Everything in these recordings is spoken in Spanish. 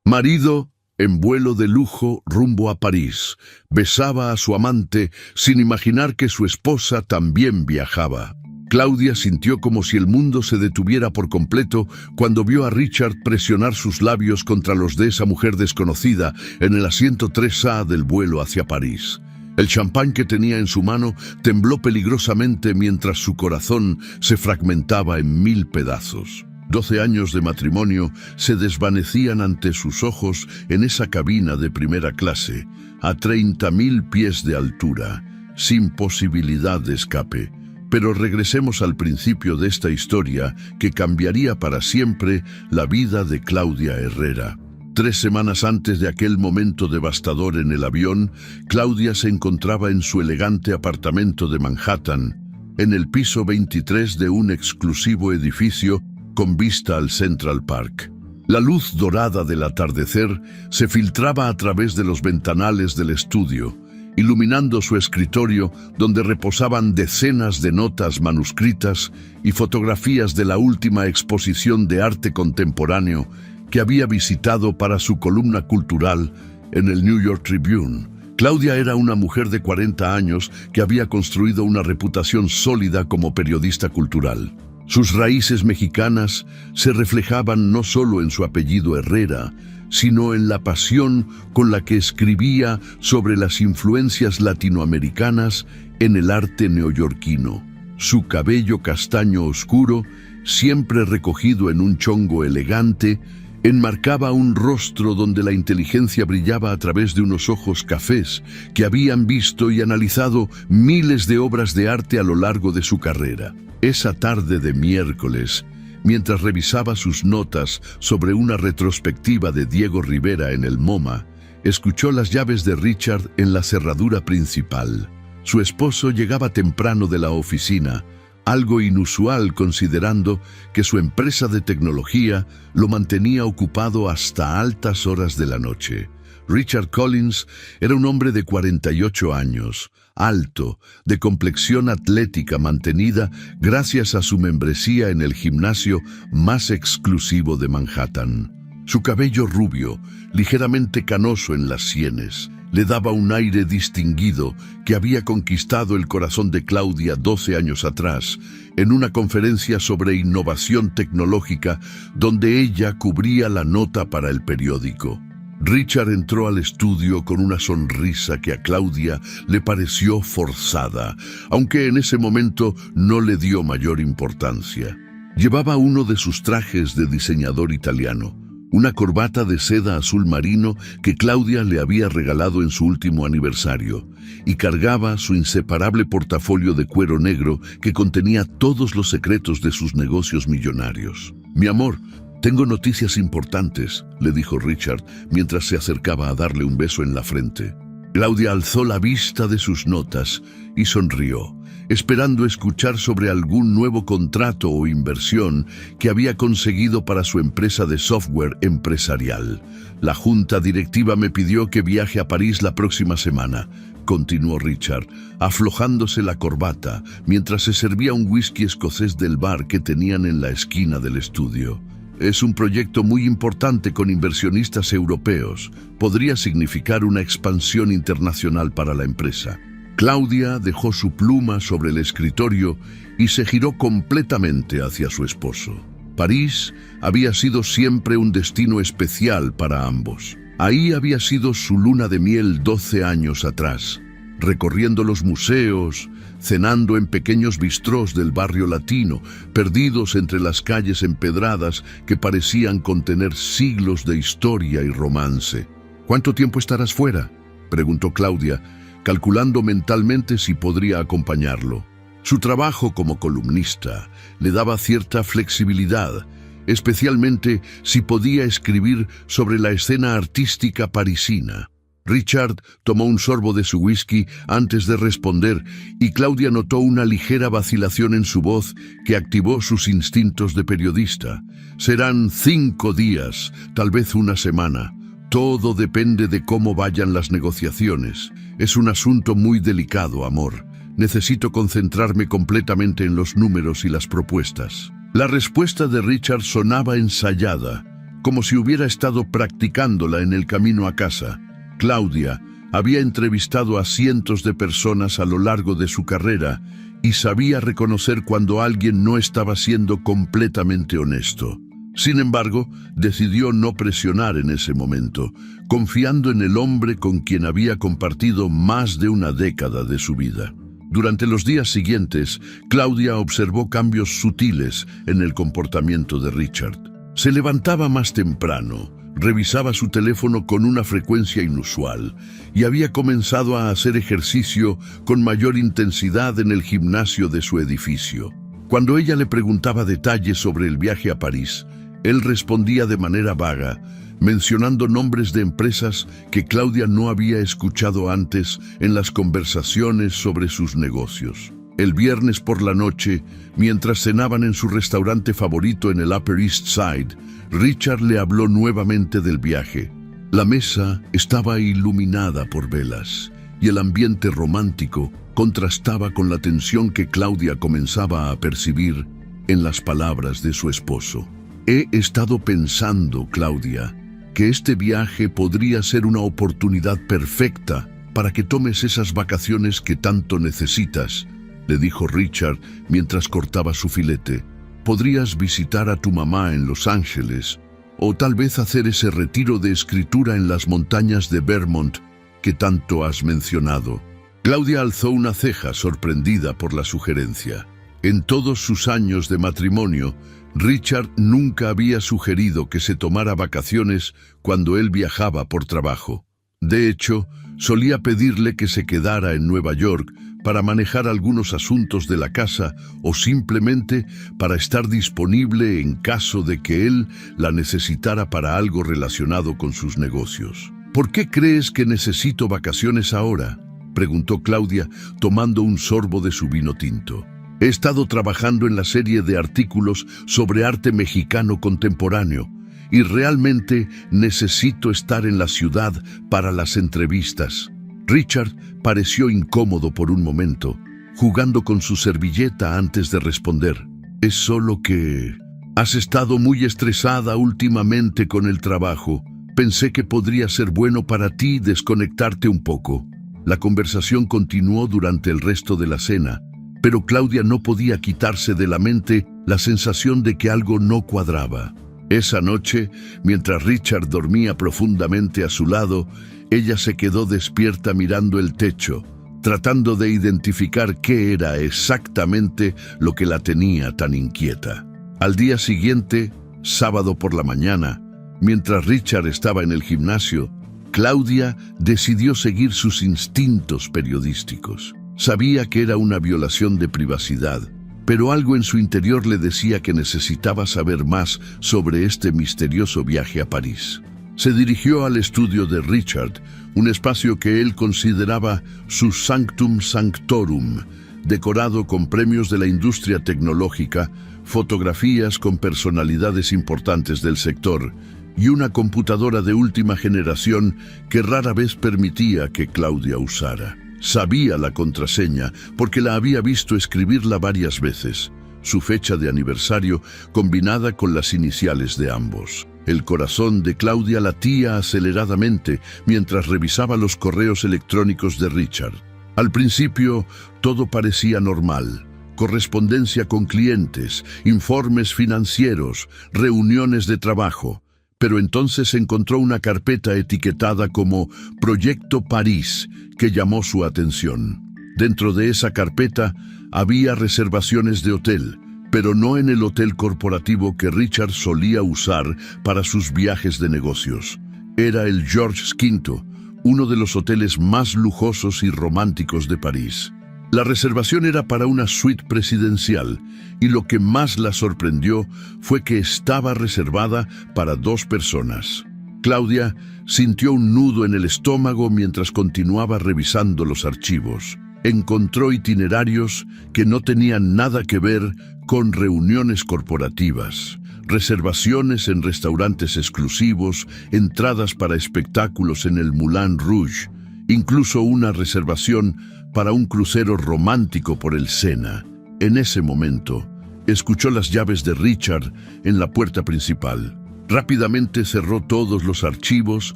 Marido, en vuelo de lujo rumbo a París, besaba a su amante sin imaginar que su esposa también viajaba. Claudia sintió como si el mundo se detuviera por completo cuando vio a Richard presionar sus labios contra los de esa mujer desconocida en el asiento 3A del vuelo hacia París. El champán que tenía en su mano tembló peligrosamente mientras su corazón se fragmentaba en 1000 pedazos. 12 años de matrimonio se desvanecían ante sus ojos en esa cabina de primera clase, a 30.000 pies de altura, sin posibilidad de escape. Pero regresemos al principio de esta historia que cambiaría para siempre la vida de Claudia Herrera. 3 semanas antes de aquel momento devastador en el avión, Claudia se encontraba en su elegante apartamento de Manhattan, en el piso 23 de un exclusivo edificio con vista al Central Park. La luz dorada del atardecer se filtraba a través de los ventanales del estudio, iluminando su escritorio donde reposaban decenas de notas manuscritas y fotografías de la última exposición de arte contemporáneo que había visitado para su columna cultural en el New York Tribune. Claudia era una mujer de 40 años que había construido una reputación sólida como periodista cultural. Sus raíces mexicanas se reflejaban no solo en su apellido Herrera, sino en la pasión con la que escribía sobre las influencias latinoamericanas en el arte neoyorquino. Su cabello castaño oscuro, siempre recogido en un chongo elegante, enmarcaba un rostro donde la inteligencia brillaba a través de unos ojos cafés que habían visto y analizado miles de obras de arte a lo largo de su carrera. Esa tarde de miércoles, mientras revisaba sus notas sobre una retrospectiva de Diego Rivera en el MoMA, escuchó las llaves de Richard en la cerradura principal. Su esposo llegaba temprano de la oficina, algo inusual considerando que su empresa de tecnología lo mantenía ocupado hasta altas horas de la noche. Richard Collins era un hombre de 48 años, alto, de complexión atlética mantenida gracias a su membresía en el gimnasio más exclusivo de Manhattan. Su cabello rubio, ligeramente canoso en las sienes, le daba un aire distinguido que había conquistado el corazón de Claudia 12 años atrás, en una conferencia sobre innovación tecnológica donde ella cubría la nota para el periódico. Richard entró al estudio con una sonrisa que a Claudia le pareció forzada, aunque en ese momento no le dio mayor importancia. Llevaba uno de sus trajes de diseñador italiano, una corbata de seda azul marino que Claudia le había regalado en su último aniversario, y cargaba su inseparable portafolio de cuero negro que contenía todos los secretos de sus negocios millonarios. «Mi amor, tengo noticias importantes», le dijo Richard mientras se acercaba a darle un beso en la frente. Claudia alzó la vista de sus notas y sonrió, esperando escuchar sobre algún nuevo contrato o inversión que había conseguido para su empresa de software empresarial. «La junta directiva me pidió que viaje a París la próxima semana», continuó Richard, aflojándose la corbata mientras se servía un whisky escocés del bar que tenían en la esquina del estudio. «Es un proyecto muy importante con inversionistas europeos. Podría significar una expansión internacional para la empresa». Claudia dejó su pluma sobre el escritorio y se giró completamente hacia su esposo. París había sido siempre un destino especial para ambos. Ahí había sido su luna de miel 12 años atrás, recorriendo los museos, cenando en pequeños bistrós del barrio latino, perdidos entre las calles empedradas que parecían contener siglos de historia y romance. «¿Cuánto tiempo estarás fuera?», preguntó Claudia, calculando mentalmente si podría acompañarlo. Su trabajo como columnista le daba cierta flexibilidad, especialmente si podía escribir sobre la escena artística parisina. Richard tomó un sorbo de su whisky antes de responder y Claudia notó una ligera vacilación en su voz que activó sus instintos de periodista. «Serán 5 días, tal vez una semana. Todo depende de cómo vayan las negociaciones. Es un asunto muy delicado, amor. Necesito concentrarme completamente en los números y las propuestas». La respuesta de Richard sonaba ensayada, como si hubiera estado practicándola en el camino a casa. Claudia había entrevistado a cientos de personas a lo largo de su carrera y sabía reconocer cuando alguien no estaba siendo completamente honesto. Sin embargo, decidió no presionar en ese momento, confiando en el hombre con quien había compartido más de una década de su vida. Durante los días siguientes, Claudia observó cambios sutiles en el comportamiento de Richard. Se levantaba más temprano, revisaba su teléfono con una frecuencia inusual y había comenzado a hacer ejercicio con mayor intensidad en el gimnasio de su edificio. Cuando ella le preguntaba detalles sobre el viaje a París, él respondía de manera vaga, mencionando nombres de empresas que Claudia no había escuchado antes en las conversaciones sobre sus negocios. El viernes por la noche, mientras cenaban en su restaurante favorito en el Upper East Side, Richard le habló nuevamente del viaje. La mesa estaba iluminada por velas y el ambiente romántico contrastaba con la tensión que Claudia comenzaba a percibir en las palabras de su esposo. He estado pensando, Claudia, que este viaje podría ser una oportunidad perfecta para que tomes esas vacaciones que tanto necesitas, le dijo Richard mientras cortaba su filete. Podrías visitar a tu mamá en Los Ángeles, o tal vez hacer ese retiro de escritura en las montañas de Vermont que tanto has mencionado. Claudia alzó una ceja sorprendida por la sugerencia. En todos sus años de matrimonio, Richard nunca había sugerido que se tomara vacaciones cuando él viajaba por trabajo. De hecho, solía pedirle que se quedara en Nueva York para manejar algunos asuntos de la casa o simplemente para estar disponible en caso de que él la necesitara para algo relacionado con sus negocios. ¿Por qué crees que necesito vacaciones ahora?, preguntó Claudia, tomando un sorbo de su vino tinto. He estado trabajando en la serie de artículos sobre arte mexicano contemporáneo y realmente necesito estar en la ciudad para las entrevistas. Richard pareció incómodo por un momento, jugando con su servilleta antes de responder. Es solo que has estado muy estresada últimamente con el trabajo. Pensé que podría ser bueno para ti desconectarte un poco. La conversación continuó durante el resto de la cena, pero Claudia no podía quitarse de la mente la sensación de que algo no cuadraba. Esa noche, mientras Richard dormía profundamente a su lado, ella se quedó despierta mirando el techo, tratando de identificar qué era exactamente lo que la tenía tan inquieta. Al día siguiente, sábado por la mañana, mientras Richard estaba en el gimnasio, Claudia decidió seguir sus instintos periodísticos. Sabía que era una violación de privacidad, pero algo en su interior le decía que necesitaba saber más sobre este misterioso viaje a París. Se dirigió al estudio de Richard, un espacio que él consideraba su sanctum sanctorum, decorado con premios de la industria tecnológica, fotografías con personalidades importantes del sector y una computadora de última generación que rara vez permitía que Claudia usara. Sabía la contraseña porque la había visto escribirla varias veces, su fecha de aniversario combinada con las iniciales de ambos. El corazón de Claudia latía aceleradamente mientras revisaba los correos electrónicos de Richard. Al principio, todo parecía normal. Correspondencia con clientes, informes financieros, reuniones de trabajo. Pero entonces encontró una carpeta etiquetada como Proyecto París, que llamó su atención. Dentro de esa carpeta había reservaciones de hotel, pero no en el hotel corporativo que Richard solía usar para sus viajes de negocios. Era el Georges V, uno de los hoteles más lujosos y románticos de París. La reservación era para una suite presidencial, y lo que más la sorprendió fue que estaba reservada para 2 personas. Claudia sintió un nudo en el estómago mientras continuaba revisando los archivos. Encontró itinerarios que no tenían nada que ver con reuniones corporativas, reservaciones en restaurantes exclusivos, entradas para espectáculos en el Moulin Rouge, incluso una reservación para un crucero romántico por el Sena. En ese momento, escuchó las llaves de Richard en la puerta principal. Rápidamente cerró todos los archivos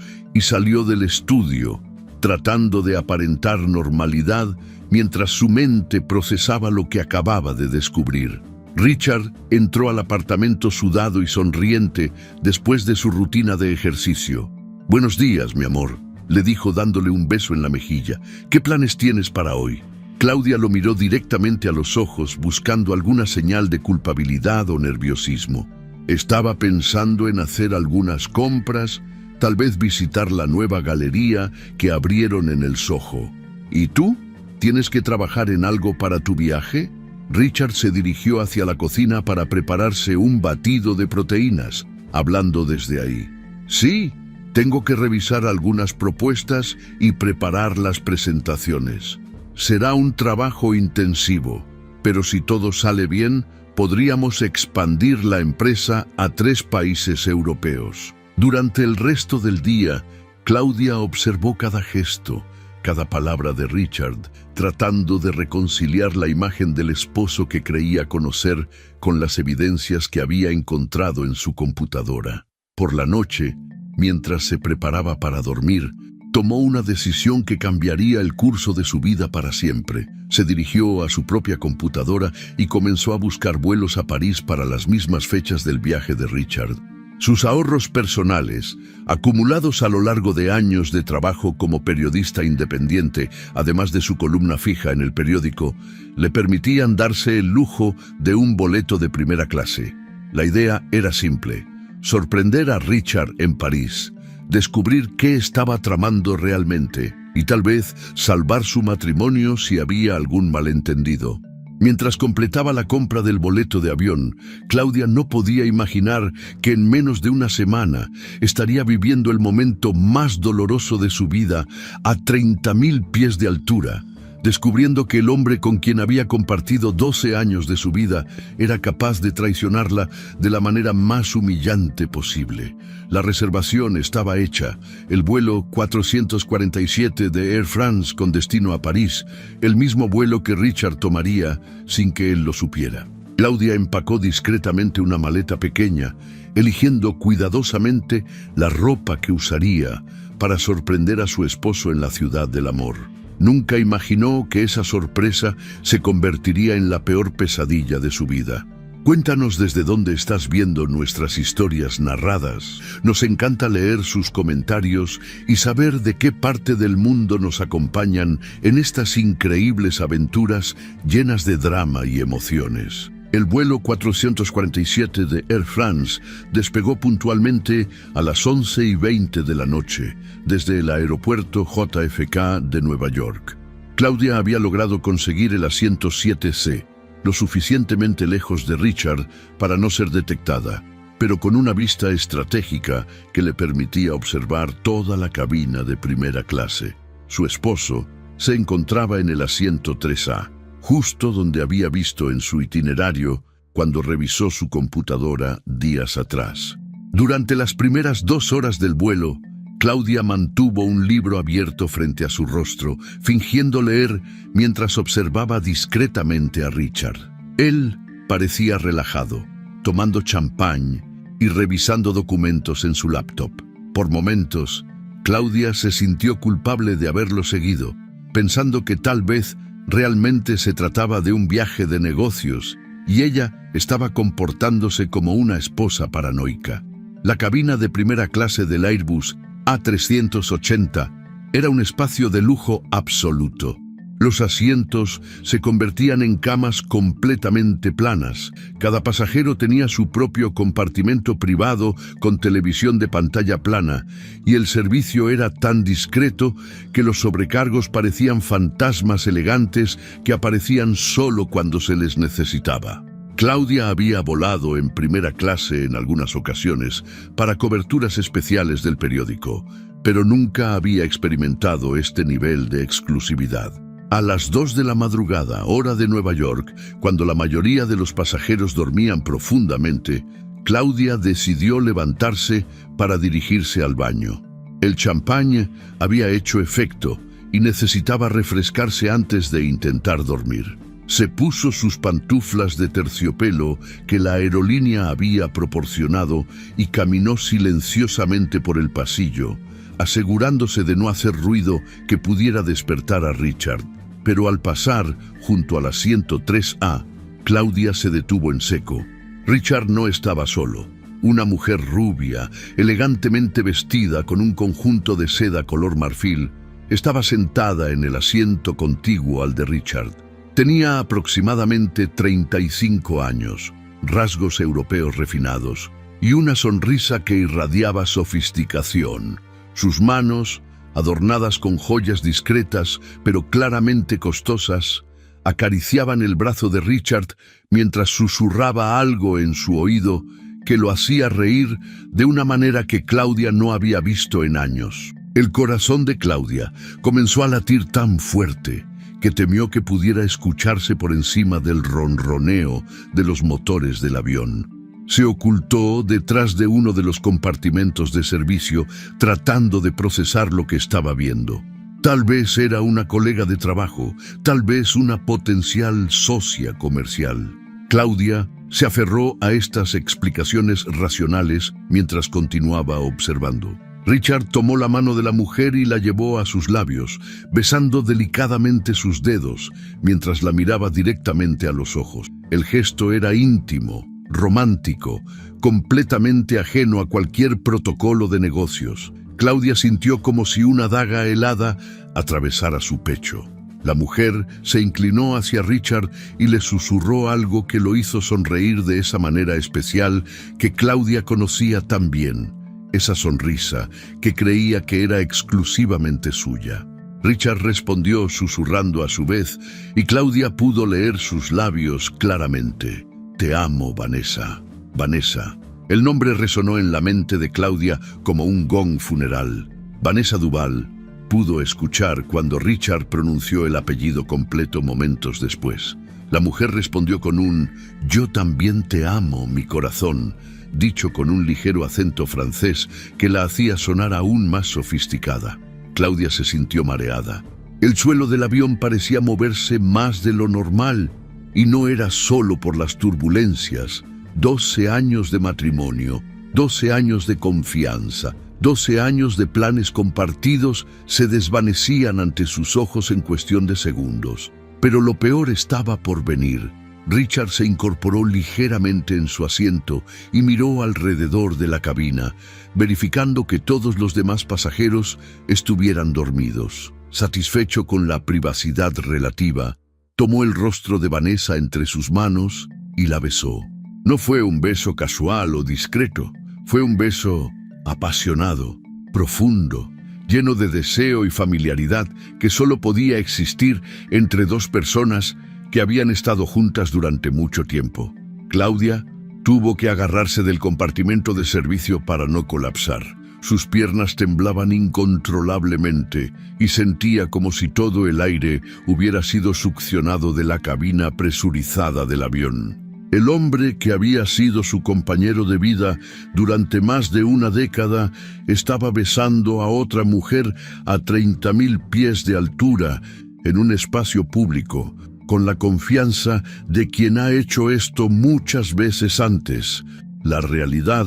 y salió del estudio, tratando de aparentar normalidad mientras su mente procesaba lo que acababa de descubrir. Richard entró al apartamento sudado y sonriente después de su rutina de ejercicio. «Buenos días, mi amor», le dijo dándole un beso en la mejilla. «¿Qué planes tienes para hoy?». Claudia lo miró directamente a los ojos, buscando alguna señal de culpabilidad o nerviosismo. Estaba pensando en hacer algunas compras, tal vez visitar la nueva galería que abrieron en el Soho. ¿Y tú? ¿Tienes que trabajar en algo para tu viaje? Richard se dirigió hacia la cocina para prepararse un batido de proteínas, hablando desde ahí. Sí, tengo que revisar algunas propuestas y preparar las presentaciones. Será un trabajo intensivo, pero si todo sale bien, podríamos expandir la empresa a 3 países europeos. Durante el resto del día, Claudia observó cada gesto, cada palabra de Richard, tratando de reconciliar la imagen del esposo que creía conocer con las evidencias que había encontrado en su computadora. Por la noche, mientras se preparaba para dormir, tomó una decisión que cambiaría el curso de su vida para siempre. Se dirigió a su propia computadora y comenzó a buscar vuelos a París para las mismas fechas del viaje de Richard. Sus ahorros personales, acumulados a lo largo de años de trabajo como periodista independiente, además de su columna fija en el periódico, le permitían darse el lujo de un boleto de primera clase. La idea era simple: sorprender a Richard en París, descubrir qué estaba tramando realmente y tal vez salvar su matrimonio si había algún malentendido. Mientras completaba la compra del boleto de avión, Claudia no podía imaginar que en menos de una semana estaría viviendo el momento más doloroso de su vida a 30.000 pies de altura, descubriendo que el hombre con quien había compartido 12 años de su vida era capaz de traicionarla de la manera más humillante posible. La reservación estaba hecha, el vuelo 447 de Air France con destino a París, el mismo vuelo que Richard tomaría sin que él lo supiera. Claudia empacó discretamente una maleta pequeña, eligiendo cuidadosamente la ropa que usaría para sorprender a su esposo en la ciudad del amor. Nunca imaginó que esa sorpresa se convertiría en la peor pesadilla de su vida. Cuéntanos desde dónde estás viendo nuestras historias narradas. Nos encanta leer sus comentarios y saber de qué parte del mundo nos acompañan en estas increíbles aventuras llenas de drama y emociones. El vuelo 447 de Air France despegó puntualmente a las 11:20 de la noche desde el aeropuerto JFK de Nueva York. Claudia había logrado conseguir el asiento 7C, lo suficientemente lejos de Richard para no ser detectada, pero con una vista estratégica que le permitía observar toda la cabina de primera clase. Su esposo se encontraba en el asiento 3A, justo donde había visto en su itinerario cuando revisó su computadora días atrás. Durante las primeras 2 horas del vuelo, Claudia mantuvo un libro abierto frente a su rostro, fingiendo leer mientras observaba discretamente a Richard. Él parecía relajado, tomando champán y revisando documentos en su laptop. Por momentos, Claudia se sintió culpable de haberlo seguido, pensando que tal vez realmente se trataba de un viaje de negocios y ella estaba comportándose como una esposa paranoica. La cabina de primera clase del Airbus A380 era un espacio de lujo absoluto. Los asientos se convertían en camas completamente planas. Cada pasajero tenía su propio compartimento privado con televisión de pantalla plana, y el servicio era tan discreto que los sobrecargos parecían fantasmas elegantes que aparecían solo cuando se les necesitaba. Claudia había volado en primera clase en algunas ocasiones para coberturas especiales del periódico, pero nunca había experimentado este nivel de exclusividad. A las 2 de la madrugada, hora de Nueva York, cuando la mayoría de los pasajeros dormían profundamente, Claudia decidió levantarse para dirigirse al baño. El champán había hecho efecto y necesitaba refrescarse antes de intentar dormir. Se puso sus pantuflas de terciopelo que la aerolínea había proporcionado y caminó silenciosamente por el pasillo, asegurándose de no hacer ruido que pudiera despertar a Richard. Pero al pasar junto al asiento 3A, Claudia se detuvo en seco. Richard no estaba solo. Una mujer rubia, elegantemente vestida con un conjunto de seda color marfil, estaba sentada en el asiento contiguo al de Richard. Tenía aproximadamente 35 años, rasgos europeos refinados y una sonrisa que irradiaba sofisticación. Sus manos, adornadas con joyas discretas pero claramente costosas, acariciaban el brazo de Richard mientras susurraba algo en su oído que lo hacía reír de una manera que Claudia no había visto en años. El corazón de Claudia comenzó a latir tan fuerte que temió que pudiera escucharse por encima del ronroneo de los motores del avión. Se ocultó detrás de uno de los compartimentos de servicio, tratando de procesar lo que estaba viendo. Tal vez era una colega de trabajo, tal vez una potencial socia comercial. Claudia se aferró a estas explicaciones racionales mientras continuaba observando. Richard tomó la mano de la mujer y la llevó a sus labios, besando delicadamente sus dedos, mientras la miraba directamente a los ojos. El gesto era íntimo, romántico, completamente ajeno a cualquier protocolo de negocios. Claudia sintió como si una daga helada atravesara su pecho. La mujer se inclinó hacia Richard y le susurró algo que lo hizo sonreír de esa manera especial que Claudia conocía tan bien. Esa sonrisa que creía que era exclusivamente suya. Richard respondió susurrando a su vez y Claudia pudo leer sus labios claramente. «Te amo, Vanessa. Vanessa». El nombre resonó en la mente de Claudia como un gong funeral. Vanessa Duval pudo escuchar cuando Richard pronunció el apellido completo momentos después. La mujer respondió con un «Yo también te amo, mi corazón», dicho con un ligero acento francés que la hacía sonar aún más sofisticada. Claudia se sintió mareada. El suelo del avión parecía moverse más de lo normal, y no era solo por las turbulencias. 12 años de matrimonio, 12 años de confianza, 12 años de planes compartidos se desvanecían ante sus ojos en cuestión de segundos. Pero lo peor estaba por venir. Richard se incorporó ligeramente en su asiento y miró alrededor de la cabina, verificando que todos los demás pasajeros estuvieran dormidos. Satisfecho con la privacidad relativa, tomó el rostro de Vanessa entre sus manos y la besó. No fue un beso casual o discreto, fue un beso apasionado, profundo, lleno de deseo y familiaridad que solo podía existir entre dos personas que habían estado juntas durante mucho tiempo. Claudia tuvo que agarrarse del compartimento de servicio para no colapsar. Sus piernas temblaban incontrolablemente y sentía como si todo el aire hubiera sido succionado de la cabina presurizada del avión. El hombre que había sido su compañero de vida durante más de una década estaba besando a otra mujer a 30.000 pies de altura en un espacio público, con la confianza de quien ha hecho esto muchas veces antes. La realidad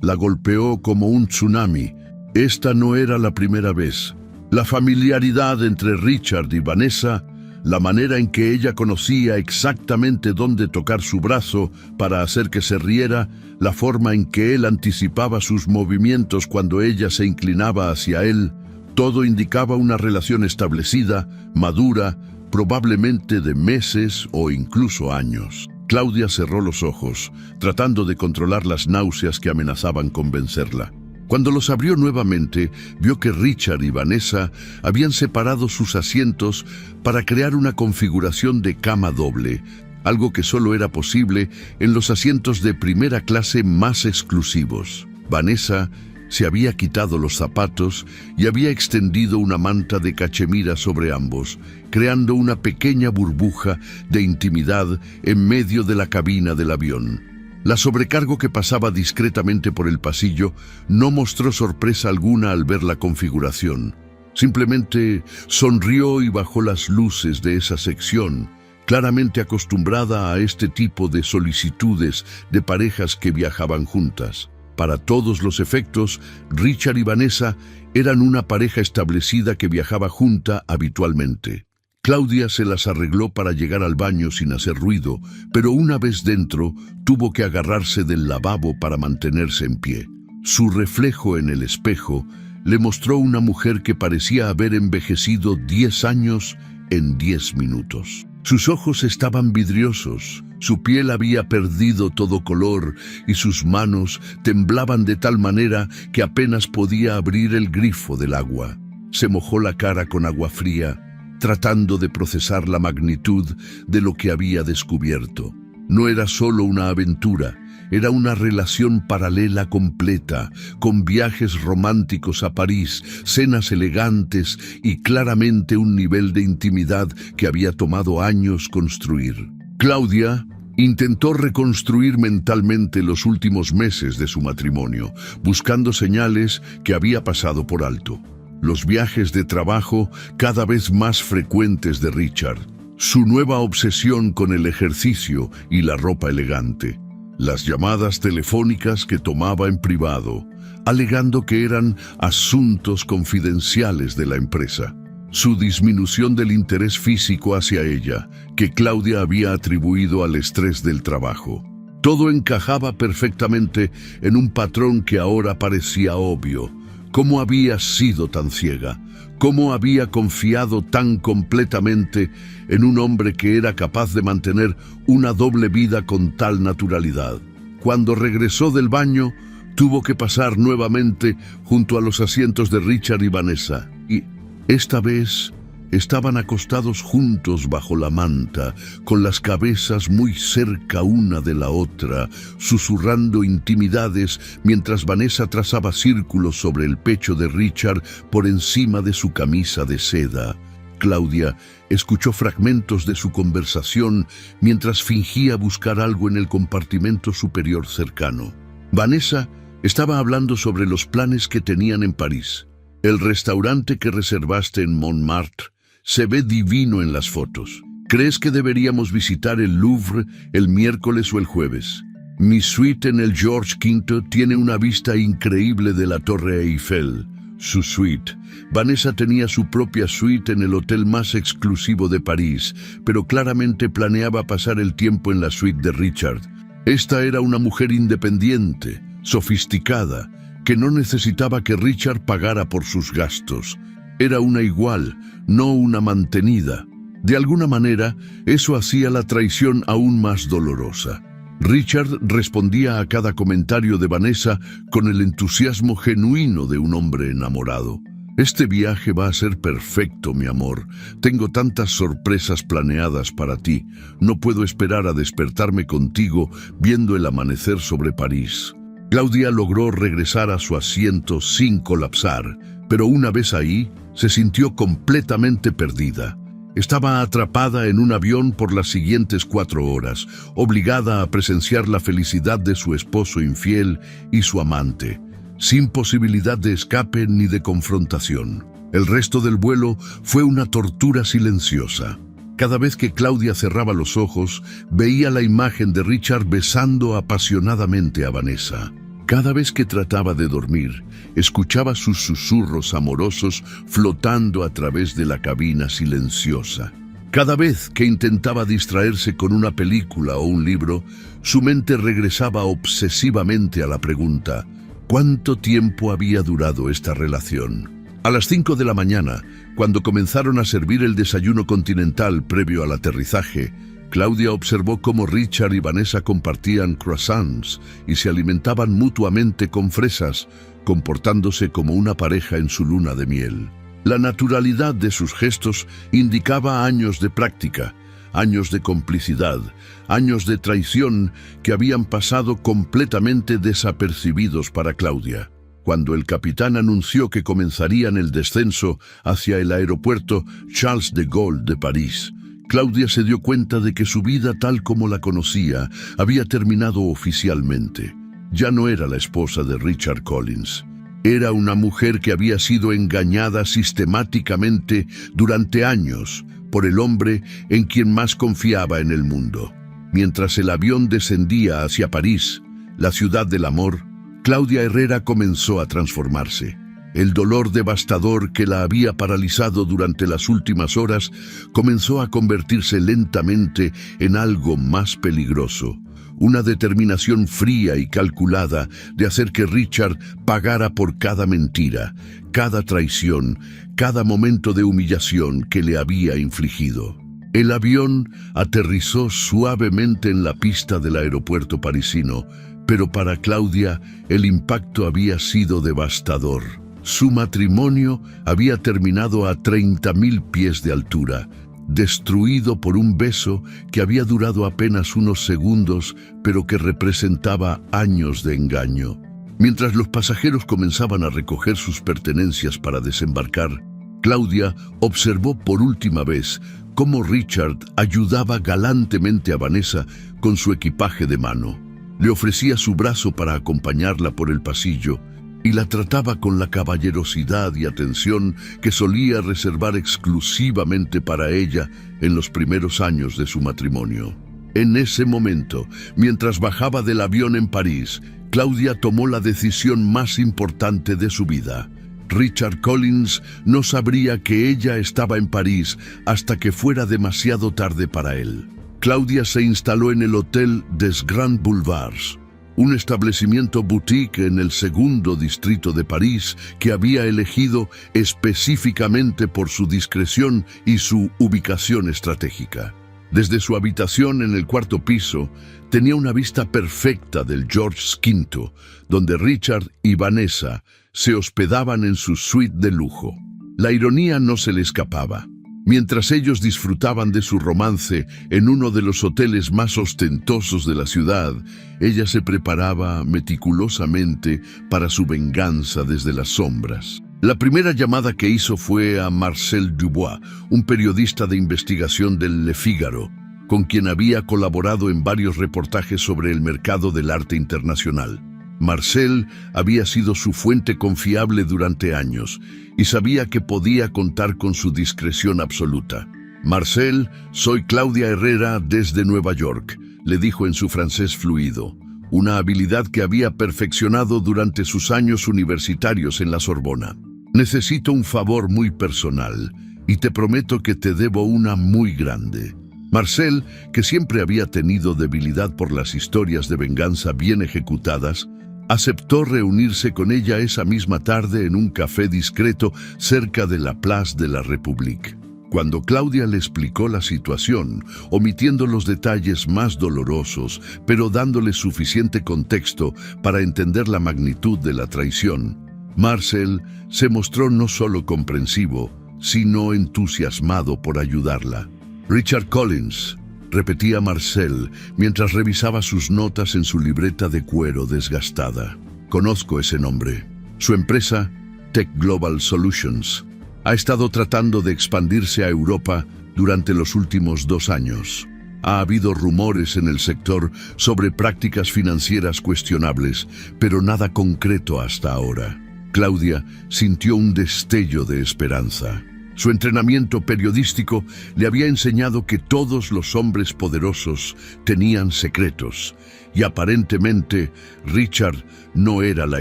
la golpeó como un tsunami. Esta no era la primera vez. La familiaridad entre Richard y Vanessa, la manera en que ella conocía exactamente dónde tocar su brazo para hacer que se riera, la forma en que él anticipaba sus movimientos cuando ella se inclinaba hacia él, todo indicaba una relación establecida, madura, probablemente de meses o incluso años. Claudia cerró los ojos, tratando de controlar las náuseas que amenazaban con vencerla. Cuando los abrió nuevamente, vio que Richard y Vanessa habían separado sus asientos para crear una configuración de cama doble, algo que solo era posible en los asientos de primera clase más exclusivos. Vanessa se había quitado los zapatos y había extendido una manta de cachemira sobre ambos, creando una pequeña burbuja de intimidad en medio de la cabina del avión. La sobrecargo que pasaba discretamente por el pasillo no mostró sorpresa alguna al ver la configuración. Simplemente sonrió y bajó las luces de esa sección. claramente acostumbrada a este tipo de solicitudes de parejas que viajaban juntas. Para todos los efectos, Richard y Vanessa eran una pareja establecida que viajaba junta habitualmente. Claudia se las arregló para llegar al baño sin hacer ruido, pero una vez dentro, tuvo que agarrarse del lavabo para mantenerse en pie. Su reflejo en el espejo le mostró una mujer que parecía haber envejecido 10 años en 10 minutos. Sus ojos estaban vidriosos, su piel había perdido todo color y sus manos temblaban de tal manera que apenas podía abrir el grifo del agua. Se mojó la cara con agua fría, tratando de procesar la magnitud de lo que había descubierto. No era solo una aventura, era una relación paralela completa, con viajes románticos a París, cenas elegantes y claramente un nivel de intimidad que había tomado años construir. Claudia intentó reconstruir mentalmente los últimos meses de su matrimonio, buscando señales que había pasado por alto. Los viajes de trabajo cada vez más frecuentes de Richard, su nueva obsesión con el ejercicio y la ropa elegante, las llamadas telefónicas que tomaba en privado, alegando que eran asuntos confidenciales de la empresa, su disminución del interés físico hacia ella, que Claudia había atribuido al estrés del trabajo. Todo encajaba perfectamente en un patrón que ahora parecía obvio. ¿Cómo había sido tan ciega? ¿Cómo había confiado tan completamente en un hombre que era capaz de mantener una doble vida con tal naturalidad? Cuando regresó del baño, tuvo que pasar nuevamente junto a los asientos de Richard y Vanessa, y esta vez estaban acostados juntos bajo la manta, con las cabezas muy cerca una de la otra, susurrando intimidades mientras Vanessa trazaba círculos sobre el pecho de Richard por encima de su camisa de seda. Claudia escuchó fragmentos de su conversación mientras fingía buscar algo en el compartimento superior cercano. Vanessa estaba hablando sobre los planes que tenían en París. El restaurante que reservaste en Montmartre se ve divino en las fotos. ¿Crees que deberíamos visitar el Louvre el miércoles o el jueves? Mi suite en el George V tiene una vista increíble de la Torre Eiffel. Su suite. Vanessa tenía su propia suite en el hotel más exclusivo de París, pero claramente planeaba pasar el tiempo en la suite de Richard. Esta era una mujer independiente, sofisticada, que no necesitaba que Richard pagara por sus gastos. Era una igual, no una mantenida. De alguna manera, eso hacía la traición aún más dolorosa. Richard respondía a cada comentario de Vanessa con el entusiasmo genuino de un hombre enamorado. Este viaje va a ser perfecto, mi amor. Tengo tantas sorpresas planeadas para ti. No puedo esperar a despertarme contigo viendo el amanecer sobre París. Claudia logró regresar a su asiento sin colapsar, pero una vez ahí, se sintió completamente perdida. Estaba atrapada en un avión por las siguientes 4 horas, obligada a presenciar la felicidad de su esposo infiel y su amante, sin posibilidad de escape ni de confrontación. El resto del vuelo fue una tortura silenciosa. Cada vez que Claudia cerraba los ojos, veía la imagen de Richard besando apasionadamente a Vanessa. Cada vez que trataba de dormir, escuchaba sus susurros amorosos flotando a través de la cabina silenciosa. Cada vez que intentaba distraerse con una película o un libro, su mente regresaba obsesivamente a la pregunta: ¿cuánto tiempo había durado esta relación? A las 5 de la mañana, cuando comenzaron a servir el desayuno continental previo al aterrizaje, Claudia observó cómo Richard y Vanessa compartían croissants y se alimentaban mutuamente con fresas, comportándose como una pareja en su luna de miel. La naturalidad de sus gestos indicaba años de práctica, años de complicidad, años de traición que habían pasado completamente desapercibidos para Claudia. Cuando el capitán anunció que comenzarían el descenso hacia el aeropuerto Charles de Gaulle de París, Claudia se dio cuenta de que su vida tal como la conocía había terminado oficialmente. Ya no era la esposa de Richard Collins. Era una mujer que había sido engañada sistemáticamente durante años por el hombre en quien más confiaba en el mundo. Mientras el avión descendía hacia París, la ciudad del amor, Claudia Herrera comenzó a transformarse. El dolor devastador que la había paralizado durante las últimas horas comenzó a convertirse lentamente en algo más peligroso. Una determinación fría y calculada de hacer que Richard pagara por cada mentira, cada traición, cada momento de humillación que le había infligido. El avión aterrizó suavemente en la pista del aeropuerto parisino, pero para Claudia el impacto había sido devastador. Su matrimonio había terminado a 30.000 pies de altura, destruido por un beso que había durado apenas unos segundos, pero que representaba años de engaño. Mientras los pasajeros comenzaban a recoger sus pertenencias para desembarcar, Claudia observó por última vez cómo Richard ayudaba galantemente a Vanessa con su equipaje de mano. Le ofrecía su brazo para acompañarla por el pasillo y la trataba con la caballerosidad y atención que solía reservar exclusivamente para ella en los primeros años de su matrimonio. En ese momento, mientras bajaba del avión en París, Claudia tomó la decisión más importante de su vida. Richard Collins no sabría que ella estaba en París hasta que fuera demasiado tarde para él. Claudia se instaló en el Hotel des Grands Boulevards, un establecimiento boutique en el segundo distrito de París que había elegido específicamente por su discreción y su ubicación estratégica. Desde su habitación en el cuarto piso, tenía una vista perfecta del Georges V, donde Richard y Vanessa se hospedaban en su suite de lujo. La ironía no se le escapaba. Mientras ellos disfrutaban de su romance en uno de los hoteles más ostentosos de la ciudad, ella se preparaba meticulosamente para su venganza desde las sombras. La primera llamada que hizo fue a Marcel Dubois, un periodista de investigación del Le Figaro, con quien había colaborado en varios reportajes sobre el mercado del arte internacional. Marcel había sido su fuente confiable durante años y sabía que podía contar con su discreción absoluta. «Marcel, soy Claudia Herrera desde Nueva York», le dijo en su francés fluido, una habilidad que había perfeccionado durante sus años universitarios en la Sorbona. «Necesito un favor muy personal y te prometo que te debo una muy grande». Marcel, que siempre había tenido debilidad por las historias de venganza bien ejecutadas, aceptó reunirse con ella esa misma tarde en un café discreto cerca de la Place de la République. Cuando Claudia le explicó la situación, omitiendo los detalles más dolorosos, pero dándole suficiente contexto para entender la magnitud de la traición, Marcel se mostró no solo comprensivo, sino entusiasmado por ayudarla. «Richard Collins», repetía Marcel mientras revisaba sus notas en su libreta de cuero desgastada. «Conozco ese nombre. Su empresa, Tech Global Solutions, ha estado tratando de expandirse a Europa durante los últimos 2 años. Ha habido rumores en el sector sobre prácticas financieras cuestionables, pero nada concreto hasta ahora». Claudia sintió un destello de esperanza. Su entrenamiento periodístico le había enseñado que todos los hombres poderosos tenían secretos, y aparentemente Richard no era la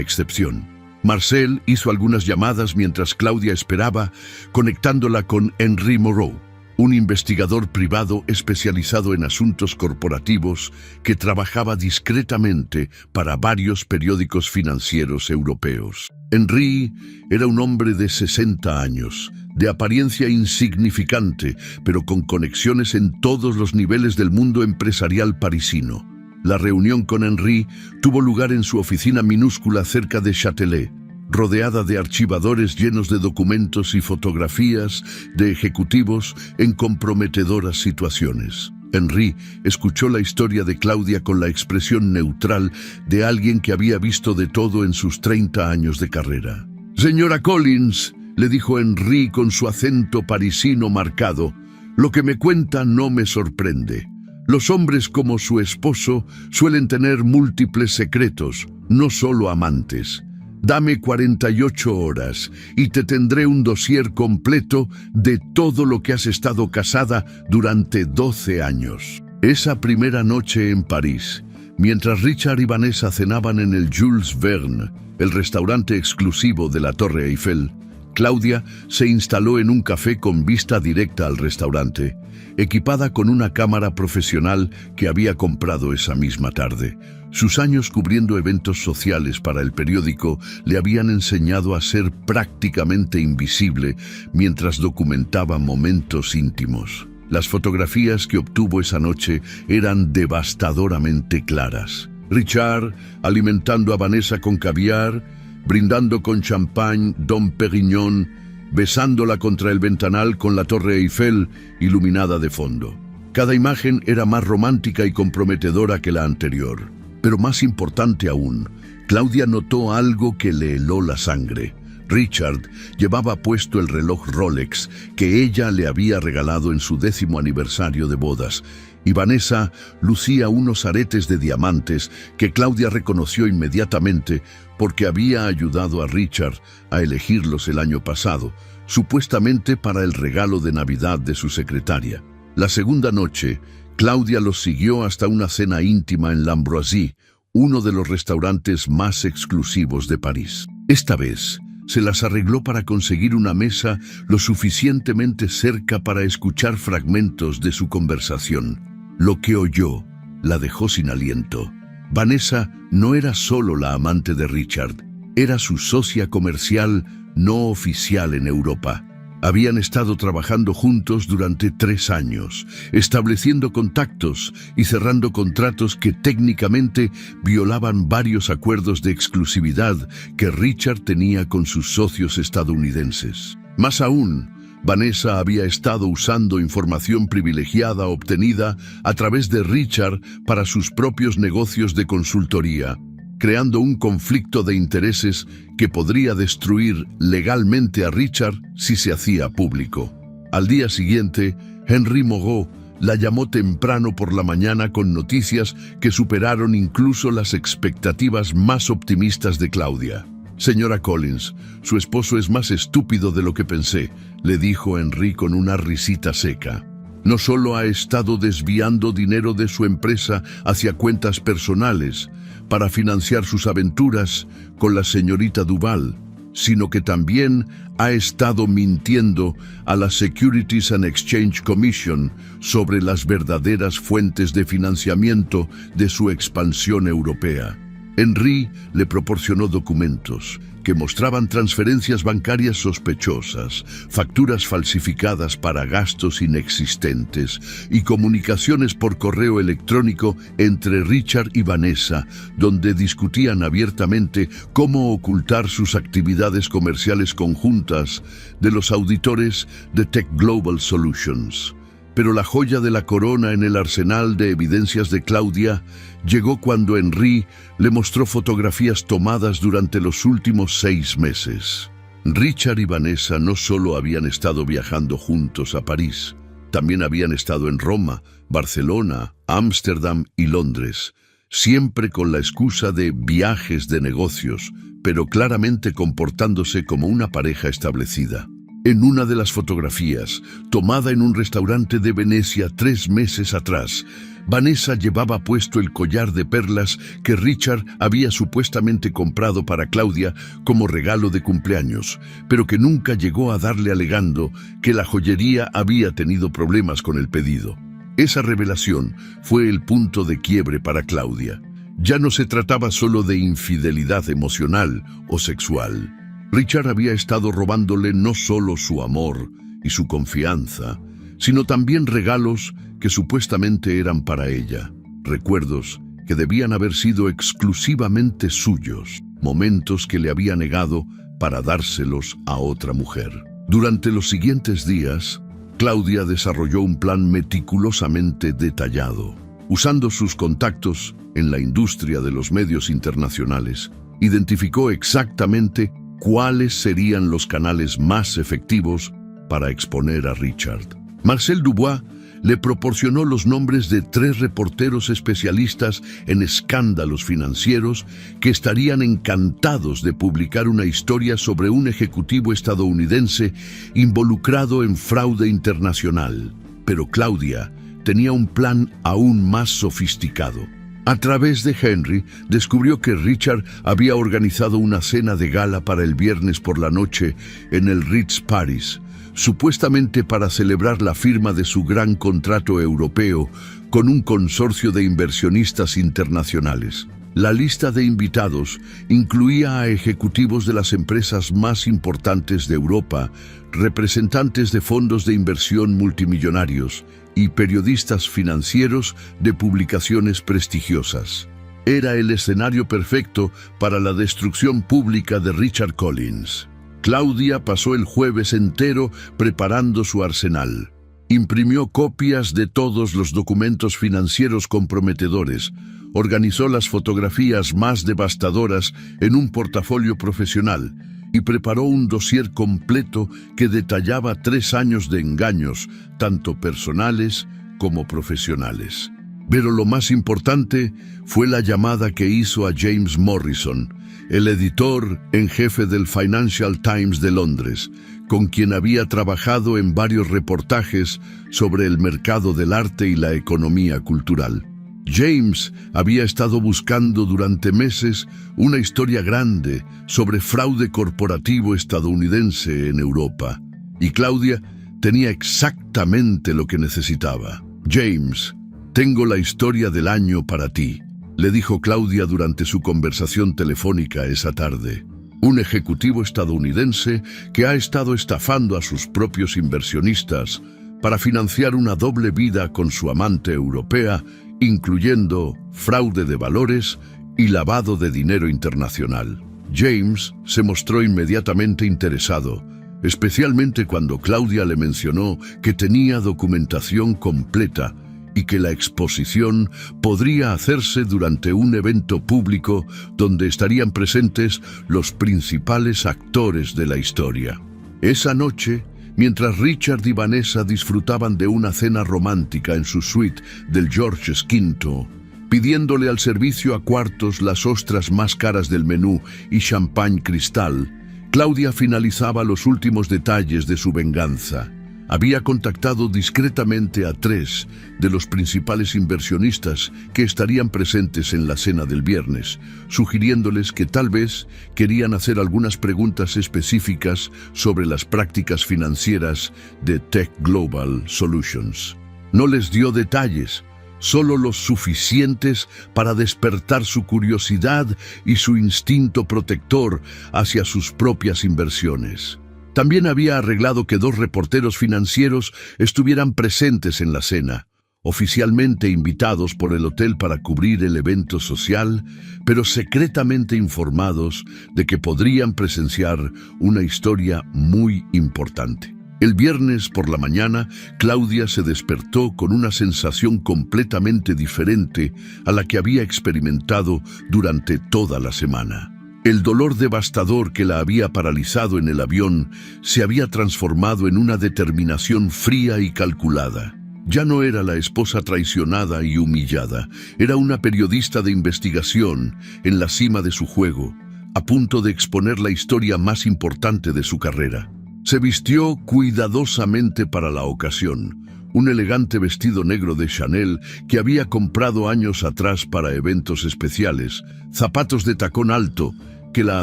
excepción. Marcel hizo algunas llamadas mientras Claudia esperaba, conectándola con Henri Moreau, un investigador privado especializado en asuntos corporativos que trabajaba discretamente para varios periódicos financieros europeos. Henri era un hombre de 60 años, de apariencia insignificante, pero con conexiones en todos los niveles del mundo empresarial parisino. La reunión con Henri tuvo lugar en su oficina minúscula cerca de Châtelet, rodeada de archivadores llenos de documentos y fotografías de ejecutivos en comprometedoras situaciones. Henri escuchó la historia de Claudia con la expresión neutral de alguien que había visto de todo en sus 30 años de carrera. «Señora Collins», le dijo Henri con su acento parisino marcado, «lo que me cuenta no me sorprende. Los hombres como su esposo suelen tener múltiples secretos, no solo amantes. Dame 48 horas y te tendré un dossier completo de todo lo que has estado casada durante 12 años. Esa primera noche en París, mientras Richard y Vanessa cenaban en el Jules Verne, el restaurante exclusivo de la Torre Eiffel, Claudia se instaló en un café con vista directa al restaurante, equipada con una cámara profesional que había comprado esa misma tarde. Sus años cubriendo eventos sociales para el periódico le habían enseñado a ser prácticamente invisible mientras documentaba momentos íntimos. Las fotografías que obtuvo esa noche eran devastadoramente claras. Richard alimentando a Vanessa con caviar, brindando con champán Dom Pérignon, besándola contra el ventanal con la Torre Eiffel iluminada de fondo. Cada imagen era más romántica y comprometedora que la anterior. Pero más importante aún, Claudia notó algo que le heló la sangre. Richard llevaba puesto el reloj Rolex que ella le había regalado en su 10º aniversario de bodas, y Vanessa lucía unos aretes de diamantes que Claudia reconoció inmediatamente porque había ayudado a Richard a elegirlos el año pasado, supuestamente para el regalo de Navidad de su secretaria. La segunda noche, Claudia los siguió hasta una cena íntima en l'Ambroisie, uno de los restaurantes más exclusivos de París. Esta vez, se las arregló para conseguir una mesa lo suficientemente cerca para escuchar fragmentos de su conversación. Lo que oyó la dejó sin aliento. Vanessa no era solo la amante de Richard, era su socia comercial no oficial en Europa. Habían estado trabajando juntos durante 3 años, estableciendo contactos y cerrando contratos que técnicamente violaban varios acuerdos de exclusividad que Richard tenía con sus socios estadounidenses. Más aún, Vanessa había estado usando información privilegiada obtenida a través de Richard para sus propios negocios de consultoría, creando un conflicto de intereses que podría destruir legalmente a Richard si se hacía público. Al día siguiente, Henry Moreau la llamó temprano por la mañana con noticias que superaron incluso las expectativas más optimistas de Claudia. «Señora Collins, su esposo es más estúpido de lo que pensé», le dijo Henry con una risita seca. No solo ha estado desviando dinero de su empresa hacia cuentas personales para financiar sus aventuras con la señorita Duval, sino que también ha estado mintiendo a la Securities and Exchange Commission sobre las verdaderas fuentes de financiamiento de su expansión europea. Henry le proporcionó documentos que mostraban transferencias bancarias sospechosas, facturas falsificadas para gastos inexistentes y comunicaciones por correo electrónico entre Richard y Vanessa, donde discutían abiertamente cómo ocultar sus actividades comerciales conjuntas de los auditores de Tech Global Solutions. Pero la joya de la corona en el arsenal de evidencias de Claudia llegó cuando Henry le mostró fotografías tomadas durante los últimos 6 meses. Richard y Vanessa no solo habían estado viajando juntos a París, también habían estado en Roma, Barcelona, Ámsterdam y Londres, siempre con la excusa de viajes de negocios, pero claramente comportándose como una pareja establecida. En una de las fotografías, tomada en un restaurante de Venecia 3 meses atrás, Vanessa llevaba puesto el collar de perlas que Richard había supuestamente comprado para Claudia como regalo de cumpleaños, pero que nunca llegó a darle, alegando que la joyería había tenido problemas con el pedido. Esa revelación fue el punto de quiebre para Claudia. Ya no se trataba solo de infidelidad emocional o sexual. Richard había estado robándole no solo su amor y su confianza, sino también regalos que supuestamente eran para ella, recuerdos que debían haber sido exclusivamente suyos, momentos que le había negado para dárselos a otra mujer. Durante los siguientes días, Claudia desarrolló un plan meticulosamente detallado. Usando sus contactos en la industria de los medios internacionales, identificó exactamente cuáles serían los canales más efectivos para exponer a Richard. Marcel Dubois le proporcionó los nombres de 3 reporteros especialistas en escándalos financieros que estarían encantados de publicar una historia sobre un ejecutivo estadounidense involucrado en fraude internacional. Pero Claudia tenía un plan aún más sofisticado. A través de Henry, descubrió que Richard había organizado una cena de gala para el viernes por la noche en el Ritz Paris, supuestamente para celebrar la firma de su gran contrato europeo con un consorcio de inversionistas internacionales. La lista de invitados incluía a ejecutivos de las empresas más importantes de Europa, representantes de fondos de inversión multimillonarios y periodistas financieros de publicaciones prestigiosas. Era el escenario perfecto para la destrucción pública de Richard Collins. Claudia pasó el jueves entero preparando su arsenal. Imprimió copias de todos los documentos financieros comprometedores, organizó las fotografías más devastadoras en un portafolio profesional y preparó un dossier completo que detallaba 3 años de engaños, tanto personales como profesionales. Pero lo más importante fue la llamada que hizo a James Morrison, el editor en jefe del Financial Times de Londres, con quien había trabajado en varios reportajes sobre el mercado del arte y la economía cultural. James había estado buscando durante meses una historia grande sobre fraude corporativo estadounidense en Europa, y Claudia tenía exactamente lo que necesitaba. «James, tengo la historia del año para ti», le dijo Claudia durante su conversación telefónica esa tarde. Un ejecutivo estadounidense que ha estado estafando a sus propios inversionistas para financiar una doble vida con su amante europea, incluyendo fraude de valores y lavado de dinero internacional. James se mostró inmediatamente interesado, especialmente cuando Claudia le mencionó que tenía documentación completa y que la exposición podría hacerse durante un evento público donde estarían presentes los principales actores de la historia. Esa noche, mientras Richard y Vanessa disfrutaban de una cena romántica en su suite del George's V, pidiéndole al servicio a cuartos las ostras más caras del menú y champán cristal, Claudia finalizaba los últimos detalles de su venganza. Había contactado discretamente a 3 de los principales inversionistas que estarían presentes en la cena del viernes, sugiriéndoles que tal vez querían hacer algunas preguntas específicas sobre las prácticas financieras de Tech Global Solutions. No les dio detalles, solo los suficientes para despertar su curiosidad y su instinto protector hacia sus propias inversiones. También había arreglado que 2 reporteros financieros estuvieran presentes en la cena, oficialmente invitados por el hotel para cubrir el evento social, pero secretamente informados de que podrían presenciar una historia muy importante. El viernes por la mañana, Claudia se despertó con una sensación completamente diferente a la que había experimentado durante toda la semana. El dolor devastador que la había paralizado en el avión se había transformado en una determinación fría y calculada. Ya no era la esposa traicionada y humillada, era una periodista de investigación en la cima de su juego, a punto de exponer la historia más importante de su carrera. Se vistió cuidadosamente para la ocasión, un elegante vestido negro de Chanel que había comprado años atrás para eventos especiales, zapatos de tacón alto que la